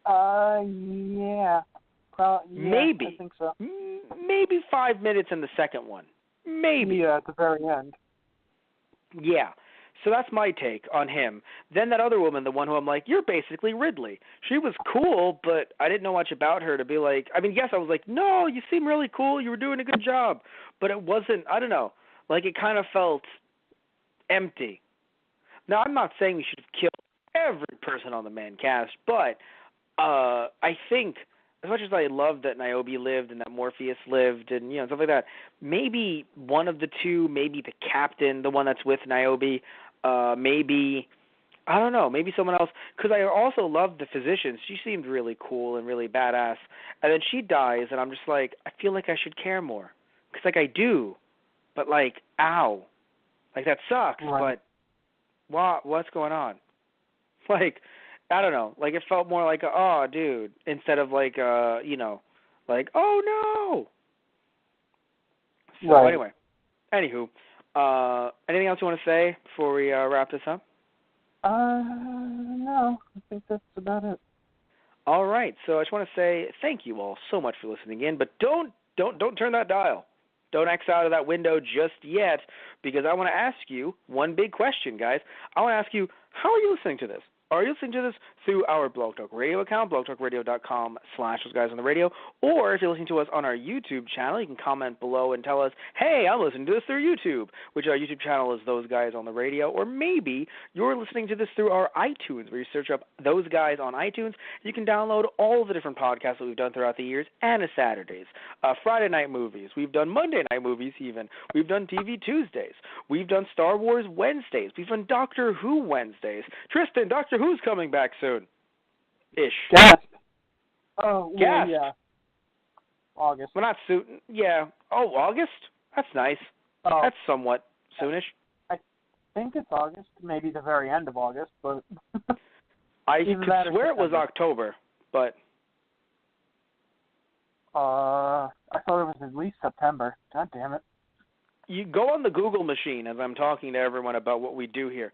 Yeah. Maybe. I think so. Maybe 5 minutes in the second one. Maybe. Yeah, at the very end. Yeah. So that's my take on him. Then that other woman, the one who I'm like, you're basically Ridley. She was cool, but I didn't know much about her to be like, I mean, yes, I was like, no, you seem really cool. You were doing a good job. But it wasn't, I don't know, like it kind of felt empty. Now, I'm not saying we should have killed every person on the main cast, but I think as much as I love that Niobe lived and that Morpheus lived and, stuff like that, maybe one of the two, maybe the captain, the one that's with Niobe, maybe, I don't know, maybe someone else. Because I also loved the physician. She seemed really cool and really badass. And then she dies, and I'm just like, I feel like I should care more. Because, I do. But, ow. That sucks, right. But what's going on? I don't know. It felt more like, oh, dude, instead of oh, no. So, right. anyway. Anywho, anything else you want to say before we wrap this up? No. I think that's about it. All right. So I just want to say thank you all so much for listening in, but don't turn that dial. Don't X out of that window just yet, because I want to ask you one big question, guys. I want to ask you, how are you listening to this? Are you listening to this through our Blog Talk Radio account, blogtalkradio.com/thoseguysonthe-radio, or if you're listening to us on our YouTube channel, you can comment below and tell us, hey, I'm listening to this through YouTube, which our YouTube channel is Those Guys on the Radio, or maybe you're listening to this through our iTunes, where you search up Those Guys on iTunes. You can download all the different podcasts that we've done throughout the years, and Saturdays, Friday night movies. We've done Monday night movies even. We've done TV Tuesdays. We've done Star Wars Wednesdays. We've done Doctor Who Wednesdays. Tristan, Doctor Who's coming back soon. Ish. Gasp. Oh, well, Gasp. yeah. August. Well, not soon. Yeah. Oh, August? That's nice. Oh, That's somewhat soonish. I think it's August. Maybe the very end of August, but... I could swear it was October, but... I thought it was at least September. God damn it. You go on the Google machine as I'm talking to everyone about what we do here.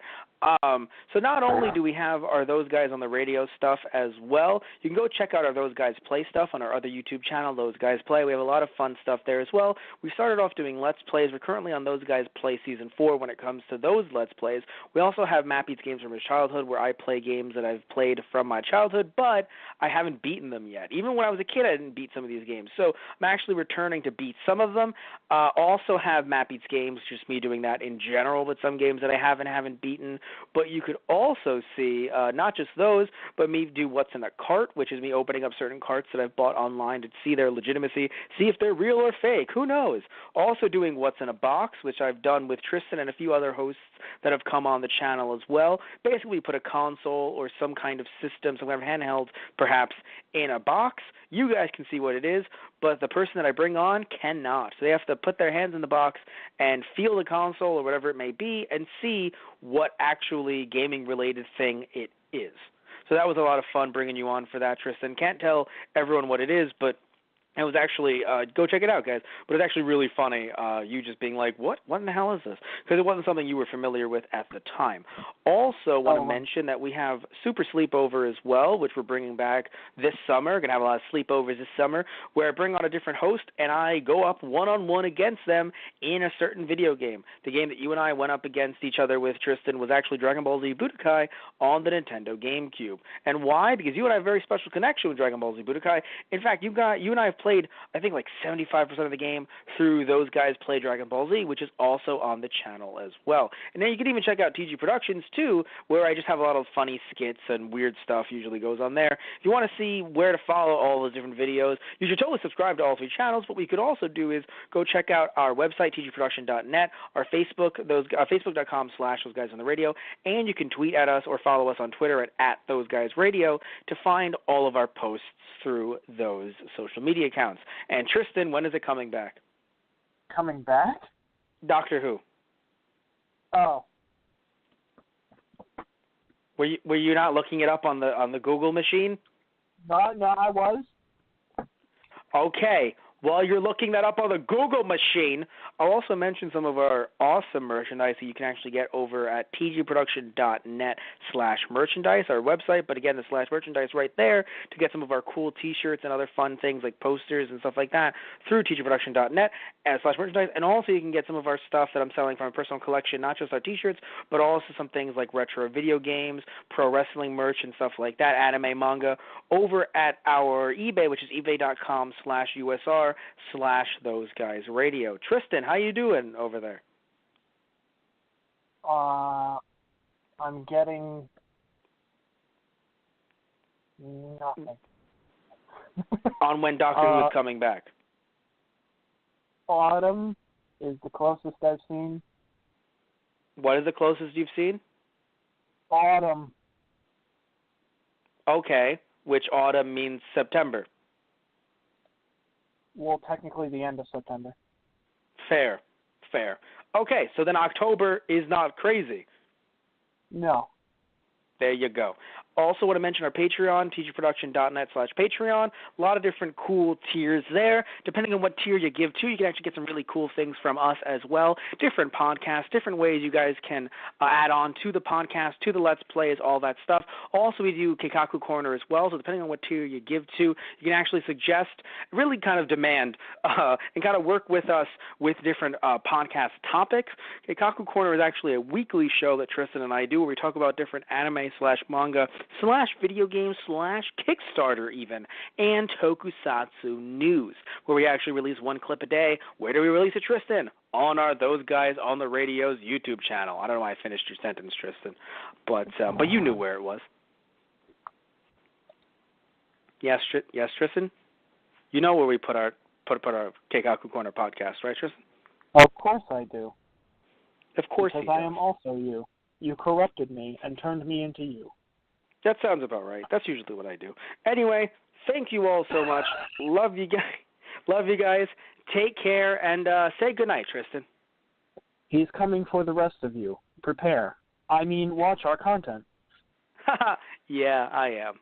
So not only do we have our Those Guys on the Radio stuff as well, you can go check out our Those Guys Play stuff on our other YouTube channel, Those Guys Play. We have a lot of fun stuff there as well. We started off doing Let's Plays. We're currently on Those Guys Play Season 4 when it comes to those Let's Plays. We also have Matt Beats Games from his childhood, where I play games that I've played from my childhood, but I haven't beaten them yet. Even when I was a kid, I didn't beat some of these games. So I'm actually returning to beat some of them. Also have Matt Beats Games, just me doing that in general with some games that I haven't beaten. But you could also see not just those, but me do What's in a Cart, which is me opening up certain carts that I've bought online to see their legitimacy, see if they're real or fake. Who knows? Also doing What's in a Box, which I've done with Tristan and a few other hosts that have come on the channel as well. Basically, we put a console or some kind of system, some kind of handheld, perhaps, in a box. You guys can see what it is, but the person that I bring on cannot. So they have to put their hands in the box and feel the console or whatever it may be and see what actually gaming-related thing it is. So that was a lot of fun bringing you on for that, Tristan. Can't tell everyone what it is, but it was actually, go check it out, guys. But it's actually really funny, you just being like, what in the hell is this? Because it wasn't something you were familiar with at the time. Also want to mention that we have Super Sleepover as well, which we're bringing back this summer. We're going to have a lot of sleepovers this summer, where I bring on a different host, and I go up one-on-one against them in a certain video game. The game that you and I went up against each other with, Tristan, was actually Dragon Ball Z Budokai on the Nintendo GameCube. And why? Because you and I have a very special connection with Dragon Ball Z Budokai. In fact, you and I have played, I think, like 75% of the game through Those Guys Play Dragon Ball Z, which is also on the channel as well. And then you can even check out TG Productions, too, where I just have a lot of funny skits and weird stuff usually goes on there. If you want to see where to follow all those different videos, you should totally subscribe to all 3 channels. What we could also do is go check out our website, tgproduction.net, our Facebook, facebook.com/thoseguysontheradio, and you can tweet at us or follow us on Twitter at @thoseguysradio to find all of our posts through those social media accounts. And Tristan, when is it coming back? Coming back? Doctor Who. Oh. Were you not looking it up on the Google machine? No, I was. Okay. While you're looking that up on the Google machine, I'll also mention some of our awesome merchandise that you can actually get over at tgproduction.net/merchandise, our website. But again, the /merchandise right there to get some of our cool T-shirts and other fun things like posters and stuff like that through tgproduction.net/merchandise. And also you can get some of our stuff that I'm selling from my personal collection, not just our T-shirts, but also some things like retro video games, pro wrestling merch and stuff like that, anime, manga, over at our eBay, which is ebay.com/USR/ThoseGuysRadio. Tristan, how you doing over there? I'm getting nothing. On when Doctor Who is coming back? Autumn is the closest I've seen. What is the closest you've seen? Autumn. Okay, which autumn means September. Well, technically the end of September. Fair. Okay, so then October is not crazy. No. There you go. Also want to mention our Patreon, tgproduction.net/Patreon. A lot of different cool tiers there. Depending on what tier you give to, you can actually get some really cool things from us as well. Different podcasts, different ways you guys can add on to the podcast, to the Let's Plays, all that stuff. Also, we do Keikaku Corner as well, so depending on what tier you give to, you can actually suggest, really kind of demand, and kind of work with us with different podcast topics. Keikaku Corner is actually a weekly show that Tristan and I do where we talk about different anime/manga /video game /Kickstarter even, and tokusatsu news, where we actually release one clip a day. Where do we release it, Tristan? On our Those Guys on the Radio's YouTube channel. I don't know why I finished your sentence, Tristan, but you knew where it was. Yes, Tristan? You know where we put our Keikaku Corner podcast, right, Tristan? Of course I do. Of course because he does. I am also you. You corrupted me and turned me into you. That sounds about right. That's usually what I do. Anyway, thank you all so much. Love you guys. Take care and say goodnight, Tristan. He's coming for the rest of you. Prepare. I mean, watch our content. Yeah, I am.